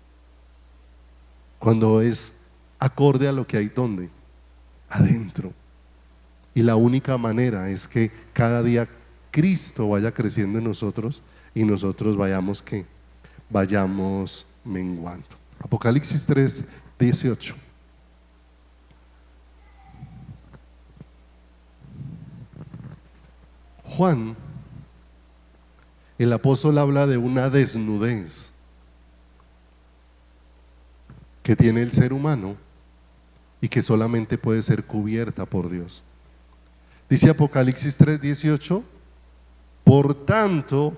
Cuando es acorde a lo que hay ¿dónde? Adentro. Y la única manera es que cada día Cristo vaya creciendo en nosotros y nosotros vayamos ¿qué? Vayamos menguando. Apocalipsis 3, 18. Juan, el apóstol, habla de una desnudez que tiene el ser humano y que solamente puede ser cubierta por Dios. Dice Apocalipsis 3:18: por tanto,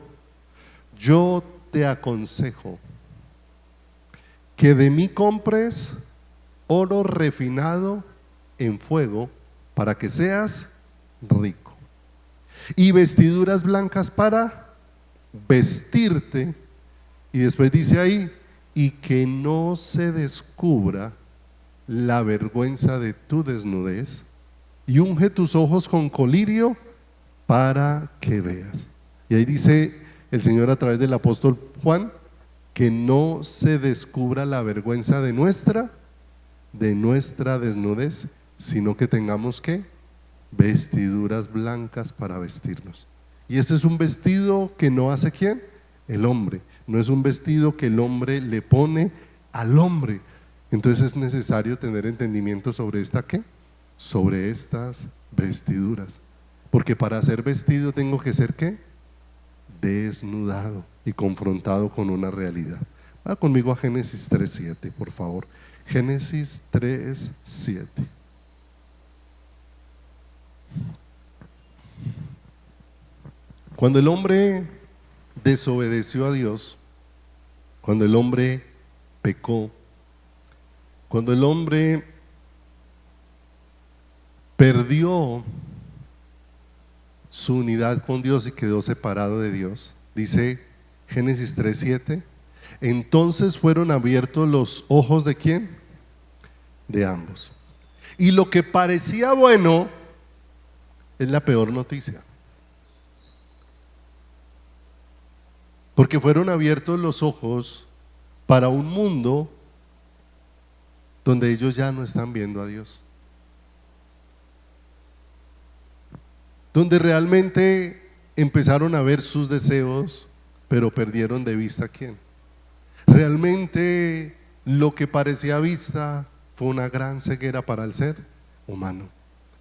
yo te aconsejo que de mí compres oro refinado en fuego para que seas rico, y vestiduras blancas para vestirte. Y después dice ahí: y que no se descubra la vergüenza de tu desnudez, y unge tus ojos con colirio para que veas. Y ahí dice el Señor a través del apóstol Juan que no se descubra la vergüenza de nuestra desnudez, sino que tengamos ¿qué? Vestiduras blancas para vestirnos. Y ese es un vestido que no hace ¿quién? El hombre. No es un vestido que el hombre le pone al hombre. Entonces es necesario tener entendimiento sobre esta ¿qué? Sobre estas vestiduras. Porque para ser vestido tengo que ser ¿qué? Desnudado y confrontado con una realidad. Va conmigo a Génesis 3:7, por favor. Génesis 3:7. Cuando el hombre desobedeció a Dios, cuando el hombre pecó, cuando el hombre perdió su unidad con Dios y quedó separado de Dios, dice Génesis 3:7, entonces fueron abiertos los ojos ¿de quién? De ambos, Y lo que parecía bueno es la peor noticia. Porque fueron abiertos los ojos para un mundo donde ellos ya no están viendo a Dios. Donde realmente empezaron a ver sus deseos, pero perdieron de vista a quién. Realmente lo que parecía vista fue una gran ceguera para el ser humano.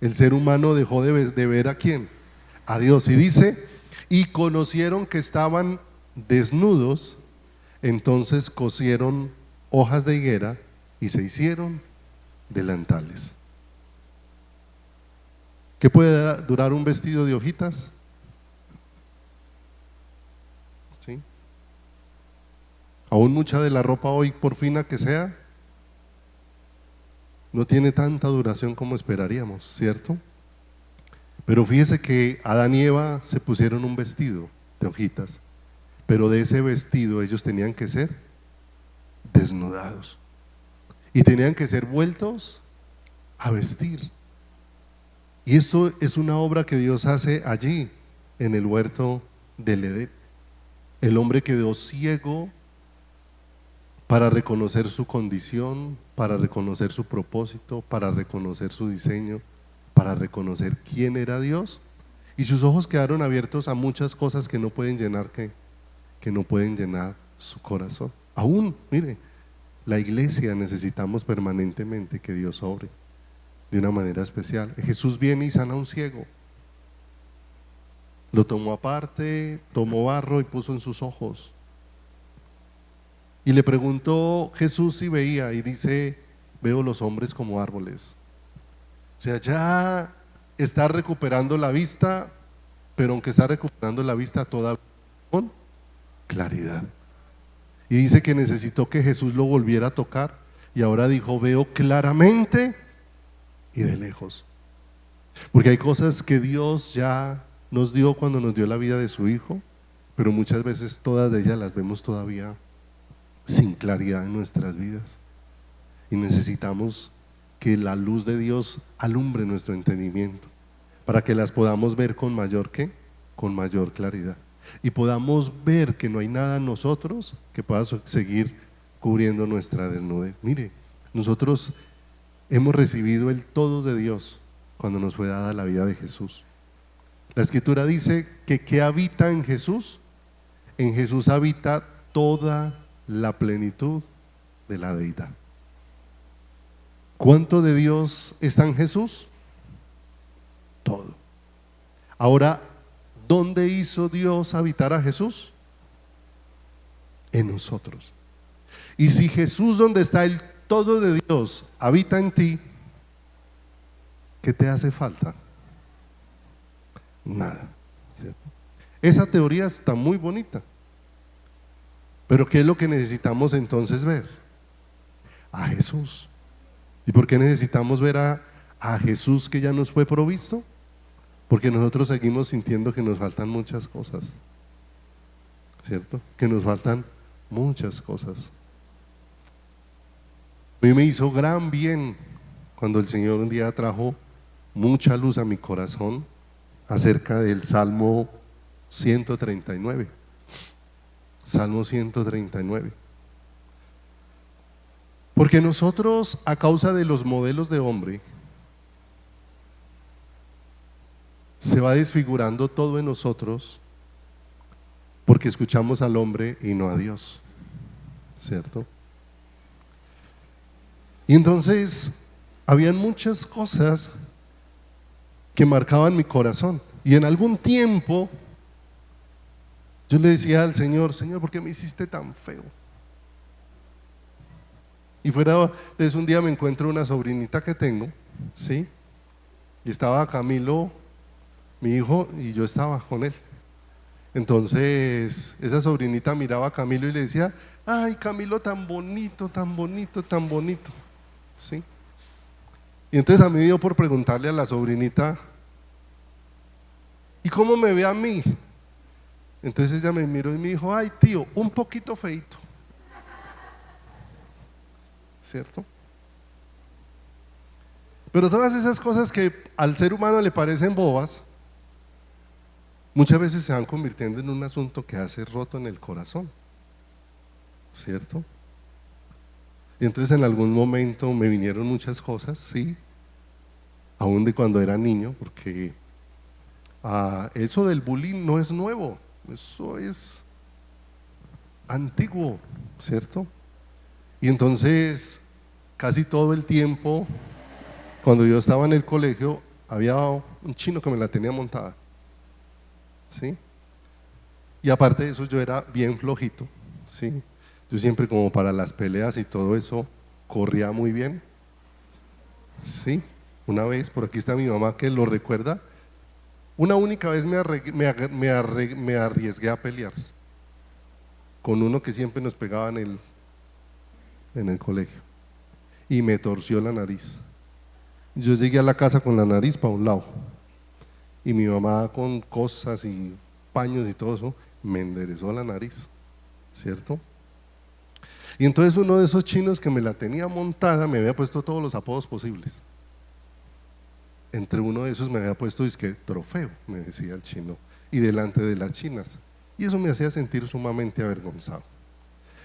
El ser humano dejó de ver a quién, a Dios. Y dice, y conocieron que estaban desnudos, entonces cosieron hojas de higuera y se hicieron delantales. ¿Qué puede durar un vestido de hojitas? ¿Sí? Aún mucha de la ropa hoy, por fina que sea, no tiene tanta duración como esperaríamos, ¿cierto? Pero fíjese que Adán y Eva se pusieron un vestido de hojitas, pero de ese vestido ellos tenían que ser desnudados y tenían que ser vueltos a vestir. Y esto es una obra que Dios hace allí, en el huerto del Edén. El hombre quedó ciego para reconocer su condición, para reconocer su propósito, para reconocer su diseño, para reconocer quién era Dios. Y sus ojos quedaron abiertos a muchas cosas que no pueden llenar, que no pueden llenar su corazón. Aún, mire, la iglesia necesitamos permanentemente que Dios obre de una manera especial. Jesús viene y sana a un ciego. Lo tomó aparte, tomó barro y puso en sus ojos. Y le preguntó Jesús si veía y dice, veo los hombres como árboles. O sea, ya está recuperando la vista, pero aunque está recuperando la vista todavía con claridad. Y dice que necesitó que Jesús lo volviera a tocar y ahora dijo, veo claramente y de lejos. Porque hay cosas que Dios ya nos dio cuando nos dio la vida de su Hijo, pero muchas veces todas de ellas las vemos todavía sin claridad en nuestras vidas. Y necesitamos que la luz de Dios alumbre nuestro entendimiento para que las podamos ver con mayor con mayor claridad y podamos ver que no hay nada en nosotros que pueda seguir cubriendo nuestra desnudez. Mire, nosotros hemos recibido el todo de Dios cuando nos fue dada la vida de Jesús. La Escritura dice que ¿qué habita en Jesús? En Jesús habita toda la plenitud de la deidad. ¿Cuánto de Dios está en Jesús? Todo. Ahora, ¿dónde hizo Dios habitar a Jesús? En nosotros. Y si Jesús, donde está el todo de Dios, habita en ti, ¿qué te hace falta? Nada. ¿Cierto? Esa teoría está muy bonita, pero ¿qué es lo que necesitamos entonces ver? A Jesús. ¿Y por qué necesitamos ver a Jesús que ya nos fue provisto? Porque nosotros seguimos sintiendo que nos faltan muchas cosas, ¿cierto? Que nos faltan muchas cosas. A mí me hizo gran bien cuando el Señor un día trajo mucha luz a mi corazón acerca del Salmo 139. Salmo 139. Porque nosotros, a causa de los modelos de hombre, se va desfigurando todo en nosotros porque escuchamos al hombre y no a Dios, ¿cierto? Y entonces habían muchas cosas que marcaban mi corazón y en algún tiempo yo le decía al Señor, Señor, ¿por qué me hiciste tan feo? Y fuera de eso un día me encuentro una sobrinita que tengo, ¿sí? Y estaba Camilo, mi hijo, y yo estaba con él. Entonces esa sobrinita miraba a Camilo y le decía, ay, Camilo tan bonito, tan bonito, tan bonito, ¿sí? Y entonces a mí me dio por preguntarle a la sobrinita, ¿y cómo me ve a mí? Entonces ella me miró y me dijo, ay, tío, un poquito feito, ¿cierto? Pero todas esas cosas que al ser humano le parecen bobas, muchas veces se van convirtiendo en un asunto que hace roto en el corazón, ¿cierto? Y entonces en algún momento me vinieron muchas cosas, sí, aún de cuando era niño, porque eso del bullying no es nuevo, eso es antiguo, ¿cierto? Y entonces casi todo el tiempo, cuando yo estaba en el colegio, había un chino que me la tenía montada, ¿sí? Y aparte de eso yo era bien flojito, ¿sí? Yo siempre como para las peleas y todo eso corría muy bien, ¿sí? Una vez, por aquí está mi mamá que lo recuerda, una única vez me arriesgué a pelear con uno que siempre nos pegaba en el colegio y me torció la nariz. Yo llegué a la casa con la nariz para un lado y mi mamá con cosas y paños y todo eso me enderezó la nariz, ¿cierto? Y entonces uno de esos chinos que me la tenía montada me había puesto todos los apodos posibles. Entre uno de esos me había puesto disque trofeo, me decía el chino, y delante de las chinas. Y eso me hacía sentir sumamente avergonzado.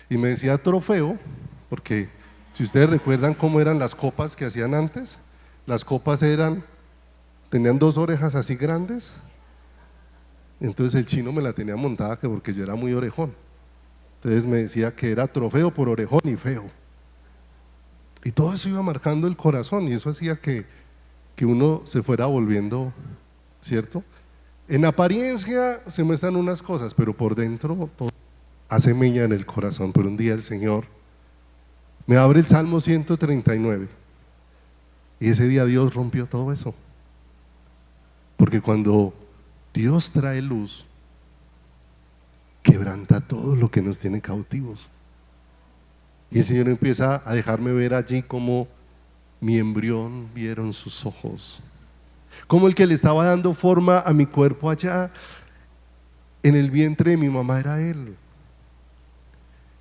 Y me decía trofeo, porque si ustedes recuerdan cómo eran las copas que hacían antes, las copas tenían dos orejas así grandes, entonces el chino me la tenía montada porque yo era muy orejón. Entonces me decía que era trofeo por orejón y feo. Y todo eso iba marcando el corazón y eso hacía que uno se fuera volviendo, ¿cierto? En apariencia se muestran unas cosas, pero por dentro todo hace meña en el corazón. Pero un día el Señor me abre el Salmo 139 y ese día Dios rompió todo eso. Porque cuando Dios trae luz, quebranta todo lo que nos tiene cautivos. Y el Señor empieza a dejarme ver allí como mi embrión vieron sus ojos, como el que le estaba dando forma a mi cuerpo allá en el vientre de mi mamá era Él,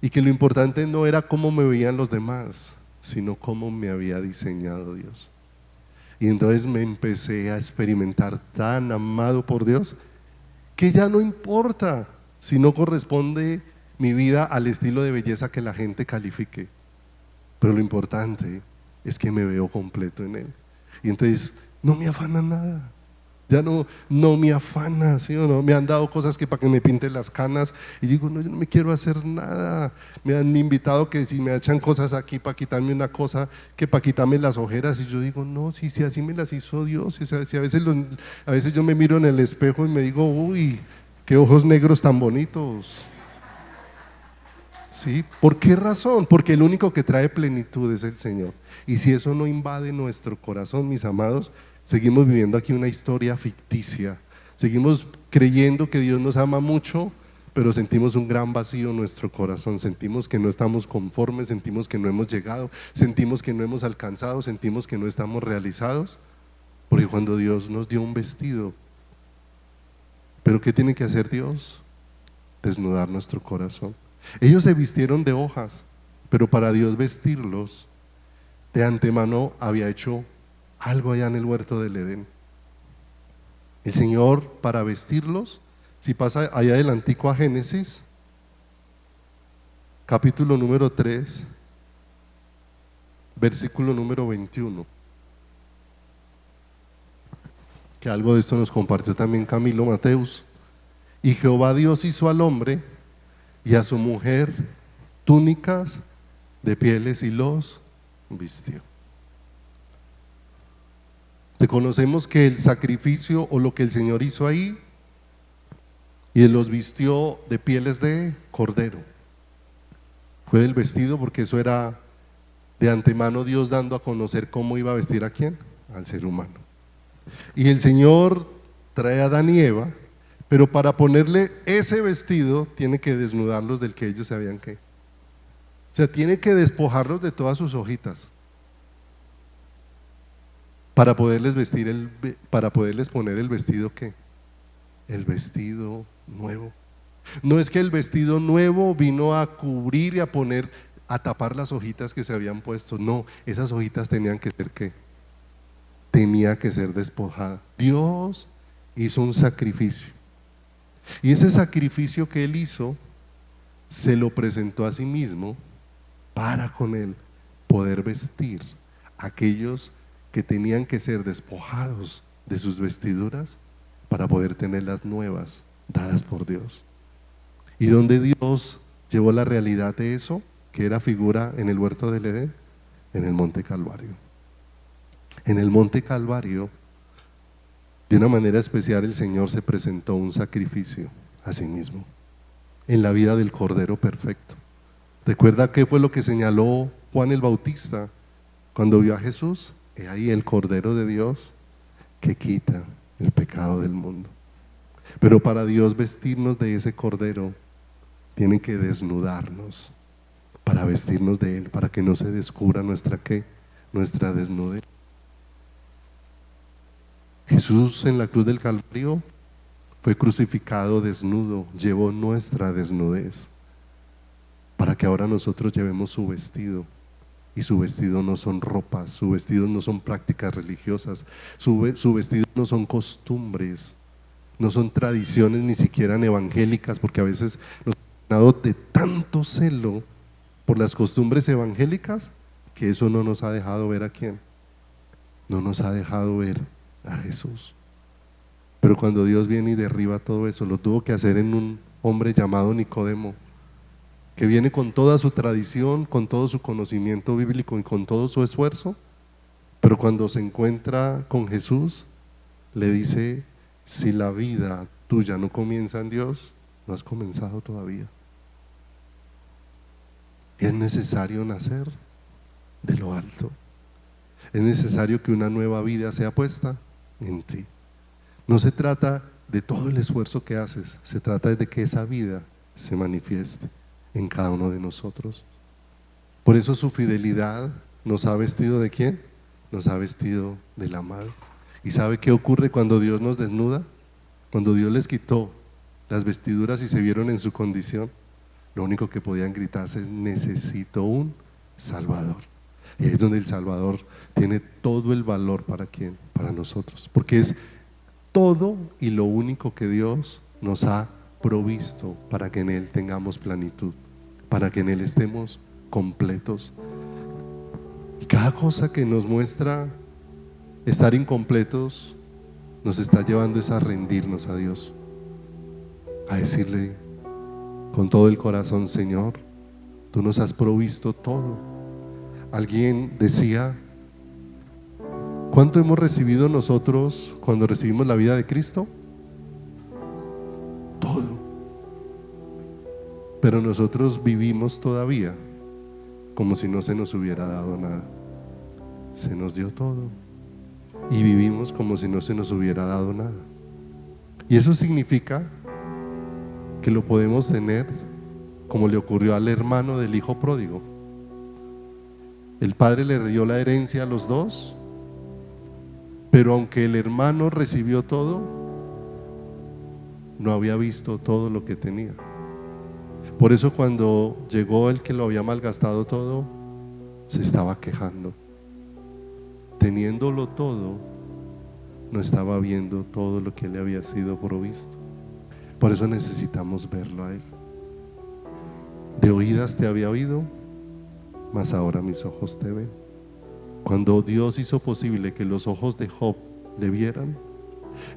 y que lo importante no era cómo me veían los demás, sino cómo me había diseñado Dios. Y entonces me empecé a experimentar tan amado por Dios que ya no importa si no corresponde mi vida al estilo de belleza que la gente califique, pero lo importante es que me veo completo en Él. Y entonces no me afana nada, ya no me afana, ¿sí o no? Me han dado cosas que para que me pinten las canas y digo, no, yo no me quiero hacer nada. Me han invitado que si me echan cosas aquí para quitarme una cosa, que para quitarme las ojeras, y yo digo, no, si así me las hizo Dios. Si a veces yo me miro en el espejo y me digo, uy, qué ojos negros tan bonitos. ¿Sí? ¿Por qué razón? Porque el único que trae plenitud es el Señor. Y si eso no invade nuestro corazón, mis amados, seguimos viviendo aquí una historia ficticia. Seguimos creyendo que Dios nos ama mucho, pero sentimos un gran vacío en nuestro corazón. Sentimos que no estamos conformes, sentimos que no hemos llegado, sentimos que no hemos alcanzado, sentimos que no estamos realizados. Porque cuando Dios nos dio un vestido, ¿pero qué tiene que hacer Dios? Desnudar nuestro corazón. Ellos se vistieron de hojas, pero para Dios vestirlos, de antemano había hecho algo allá en el huerto del Edén. El Señor, para vestirlos, si pasa allá adelantico a Génesis, capítulo número 3, versículo número 21, que algo de esto nos compartió también Camilo Mateus. Y Jehová Dios hizo al hombre y a su mujer túnicas de pieles y los vistió. Reconocemos que el sacrificio o lo que el Señor hizo ahí, y los vistió de pieles de cordero, fue el vestido, porque eso era de antemano Dios dando a conocer cómo iba a vestir a quién, al ser humano. Y el Señor trae a Adán y Eva, pero para ponerle ese vestido tiene que desnudarlos del que ellos se habían que. O sea, tiene que despojarlos de todas sus hojitas para poderles para poderles poner el vestido que, el vestido nuevo. No es que el vestido nuevo vino a cubrir y a poner, a tapar las hojitas que se habían puesto. No, esas hojitas tenían que ser ¿qué? tenía que ser despojada. Dios hizo un sacrificio. Y ese sacrificio que Él hizo, se lo presentó a sí mismo para con Él poder vestir a aquellos que tenían que ser despojados de sus vestiduras para poder tener las nuevas dadas por Dios. ¿Y dónde Dios llevó la realidad de eso, que era figura en el huerto del Edén? En el monte Calvario. En el monte Calvario, de una manera especial, el Señor se presentó un sacrificio a sí mismo en la vida del Cordero perfecto. ¿Recuerda qué fue lo que señaló Juan el Bautista cuando vio a Jesús? He ahí el Cordero de Dios que quita el pecado del mundo. Pero para Dios vestirnos de ese Cordero, tiene que desnudarnos para vestirnos de Él, para que no se descubra nuestra desnudez. Jesús en la cruz del Calvario fue crucificado desnudo, llevó nuestra desnudez, para que ahora nosotros llevemos su vestido. Y su vestido no son ropas, su vestido no son prácticas religiosas, su vestido no son costumbres, no son tradiciones ni siquiera evangélicas, porque a veces nos han dado de tanto celo por las costumbres evangélicas que eso no nos ha dejado ver a quién, no nos ha dejado ver a Jesús. Pero cuando Dios viene y derriba todo eso, lo tuvo que hacer en un hombre llamado Nicodemo, que viene con toda su tradición, con todo su conocimiento bíblico y con todo su esfuerzo, pero cuando se encuentra con Jesús, le dice: si la vida tuya no comienza en Dios, no has comenzado todavía. Es necesario nacer de lo alto. Es necesario que una nueva vida sea puesta en ti. No se trata de todo el esfuerzo que haces, se trata de que esa vida se manifieste en cada uno de nosotros. Por eso su fidelidad nos ha vestido ¿de quién? Nos ha vestido del amado. ¿Y sabe qué ocurre cuando Dios nos desnuda? Cuando Dios les quitó las vestiduras y se vieron en su condición, lo único que podían gritarse es: necesito un Salvador. Y ahí es donde el Salvador tiene todo el valor. ¿Para quién? Para nosotros, porque es todo y lo único que Dios nos ha provisto para que en Él tengamos plenitud, para que en Él estemos completos. Y cada cosa que nos muestra estar incompletos nos está llevando a rendirnos a Dios, a decirle con todo el corazón: Señor, tú nos has provisto todo. Alguien decía: ¿cuánto hemos recibido nosotros cuando recibimos la vida de Cristo? Todo. Pero nosotros vivimos todavía como si no se nos hubiera dado nada. Se nos dio todo y vivimos como si no se nos hubiera dado nada. Y eso significa que lo podemos tener como le ocurrió al hermano del hijo pródigo. El padre le dio la herencia a los dos, pero aunque el hermano recibió todo, no había visto todo lo que tenía. Por eso cuando llegó el que lo había malgastado todo, se estaba quejando. Teniéndolo todo, no estaba viendo todo lo que le había sido provisto. Por eso necesitamos verlo a Él. De oídas te había oído, mas ahora mis ojos te ven. Cuando Dios hizo posible que los ojos de Job le vieran,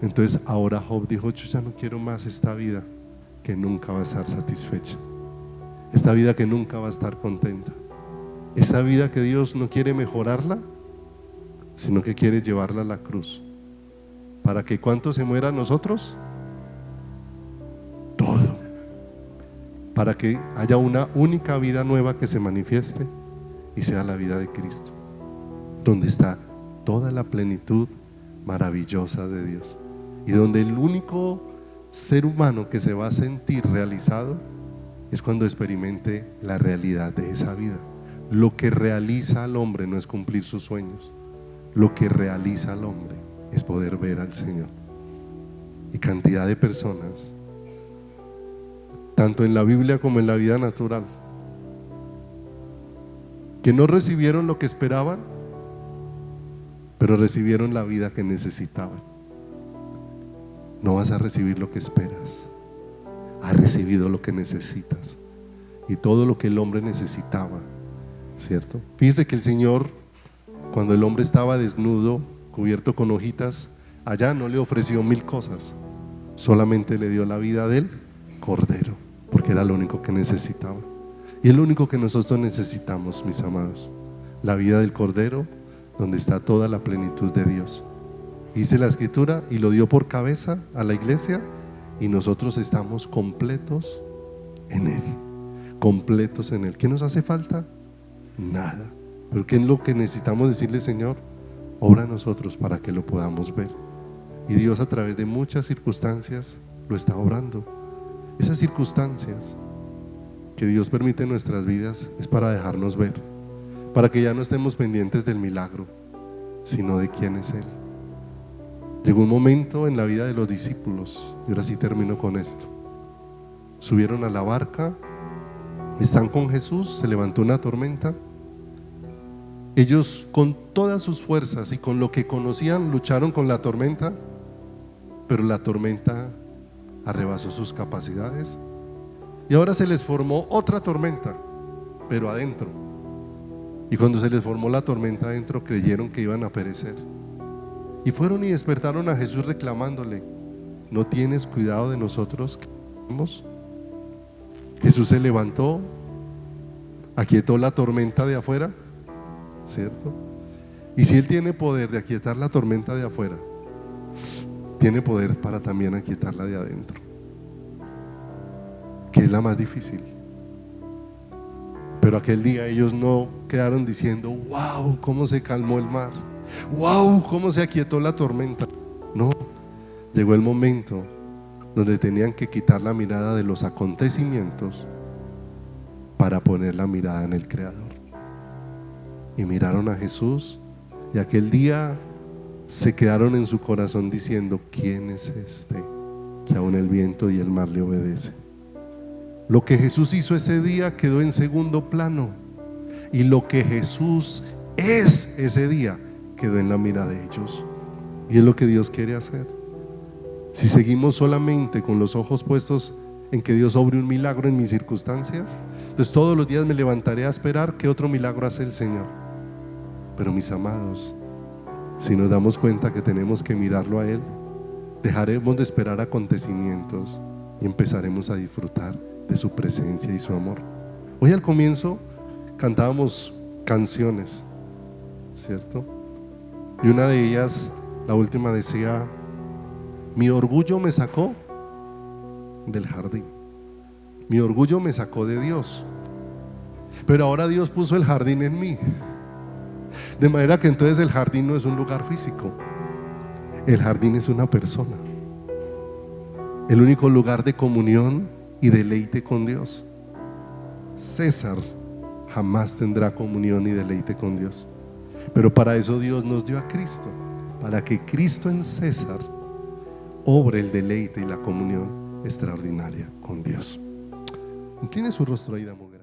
entonces ahora Job dijo: yo ya no quiero más esta vida que nunca va a estar satisfecha, esta vida que nunca va a estar contenta, esta vida que Dios no quiere mejorarla, sino que quiere llevarla a la cruz. ¿Para que cuánto se muera nosotros? Todo. Para que haya una única vida nueva que se manifieste y sea la vida de Cristo, donde está toda la plenitud maravillosa de Dios, y donde el único ser humano que se va a sentir realizado es cuando experimente la realidad de esa vida. Lo que realiza al hombre no es cumplir sus sueños, lo que realiza al hombre es poder ver al Señor. Y cantidad de personas, tanto en la Biblia como en la vida natural, que no recibieron lo que esperaban, pero recibieron la vida que necesitaban. No vas a recibir lo que esperas, has recibido lo que necesitas y todo lo que el hombre necesitaba, ¿cierto? Fíjese que el Señor, cuando el hombre estaba desnudo, cubierto con hojitas, allá no le ofreció 1000 cosas, solamente le dio la vida del cordero, porque era lo único que necesitaba. Y es lo único que nosotros necesitamos, mis amados, la vida del cordero, donde está toda la plenitud de Dios. Dice la escritura, y lo dio por cabeza a la iglesia, y nosotros estamos completos en Él, completos en Él. ¿Qué nos hace falta? Nada. Pero ¿qué es lo que necesitamos decirle? Señor, obra a nosotros para que lo podamos ver. Y Dios, a través de muchas circunstancias, lo está obrando. Esas circunstancias que Dios permite en nuestras vidas es para dejarnos ver, para que ya no estemos pendientes del milagro, sino de quién es Él. Llegó un momento en la vida de los discípulos, y ahora sí termino con esto. Subieron a la barca, están con Jesús, se levantó una tormenta. Ellos con todas sus fuerzas y con lo que conocían lucharon con la tormenta, pero la tormenta arrebasó sus capacidades y ahora se les formó otra tormenta, pero adentro. Y cuando se les formó la tormenta adentro, creyeron que iban a perecer y fueron y despertaron a Jesús reclamándole: ¿no tienes cuidado de nosotros que morimos? Jesús se levantó, aquietó la tormenta de afuera, ¿cierto? Y si Él tiene poder de aquietar la tormenta de afuera, tiene poder para también aquietarla de adentro, que es la más difícil. Pero aquel día ellos no quedaron diciendo: wow, cómo se calmó el mar, wow, cómo se aquietó la tormenta. No, llegó el momento donde tenían que quitar la mirada de los acontecimientos para poner la mirada en el Creador. Y miraron a Jesús, y aquel día se quedaron en su corazón diciendo: ¿quién es este que aún el viento y el mar le obedecen? Lo que Jesús hizo ese día quedó en segundo plano, y lo que Jesús es ese día quedó en la mira de ellos. Y es lo que Dios quiere hacer. Si seguimos solamente con los ojos puestos en que Dios obre un milagro en mis circunstancias, entonces todos los días me levantaré a esperar qué otro milagro hace el Señor. Pero mis amados, si nos damos cuenta que tenemos que mirarlo a Él, dejaremos de esperar acontecimientos y empezaremos a disfrutar de su presencia y su amor. Hoy al comienzo cantábamos canciones, ¿cierto? Y una de ellas, la última, decía: mi orgullo me sacó del jardín, mi orgullo me sacó de Dios, pero ahora Dios puso el jardín en mí. De manera que entonces el jardín no es un lugar físico, el jardín es una persona, el único lugar de comunión y deleite con Dios. César jamás tendrá comunión y deleite con Dios, pero para eso Dios nos dio a Cristo, para que Cristo en César obre el deleite y la comunión extraordinaria con Dios. Incline su rostro ahí, damos gracias.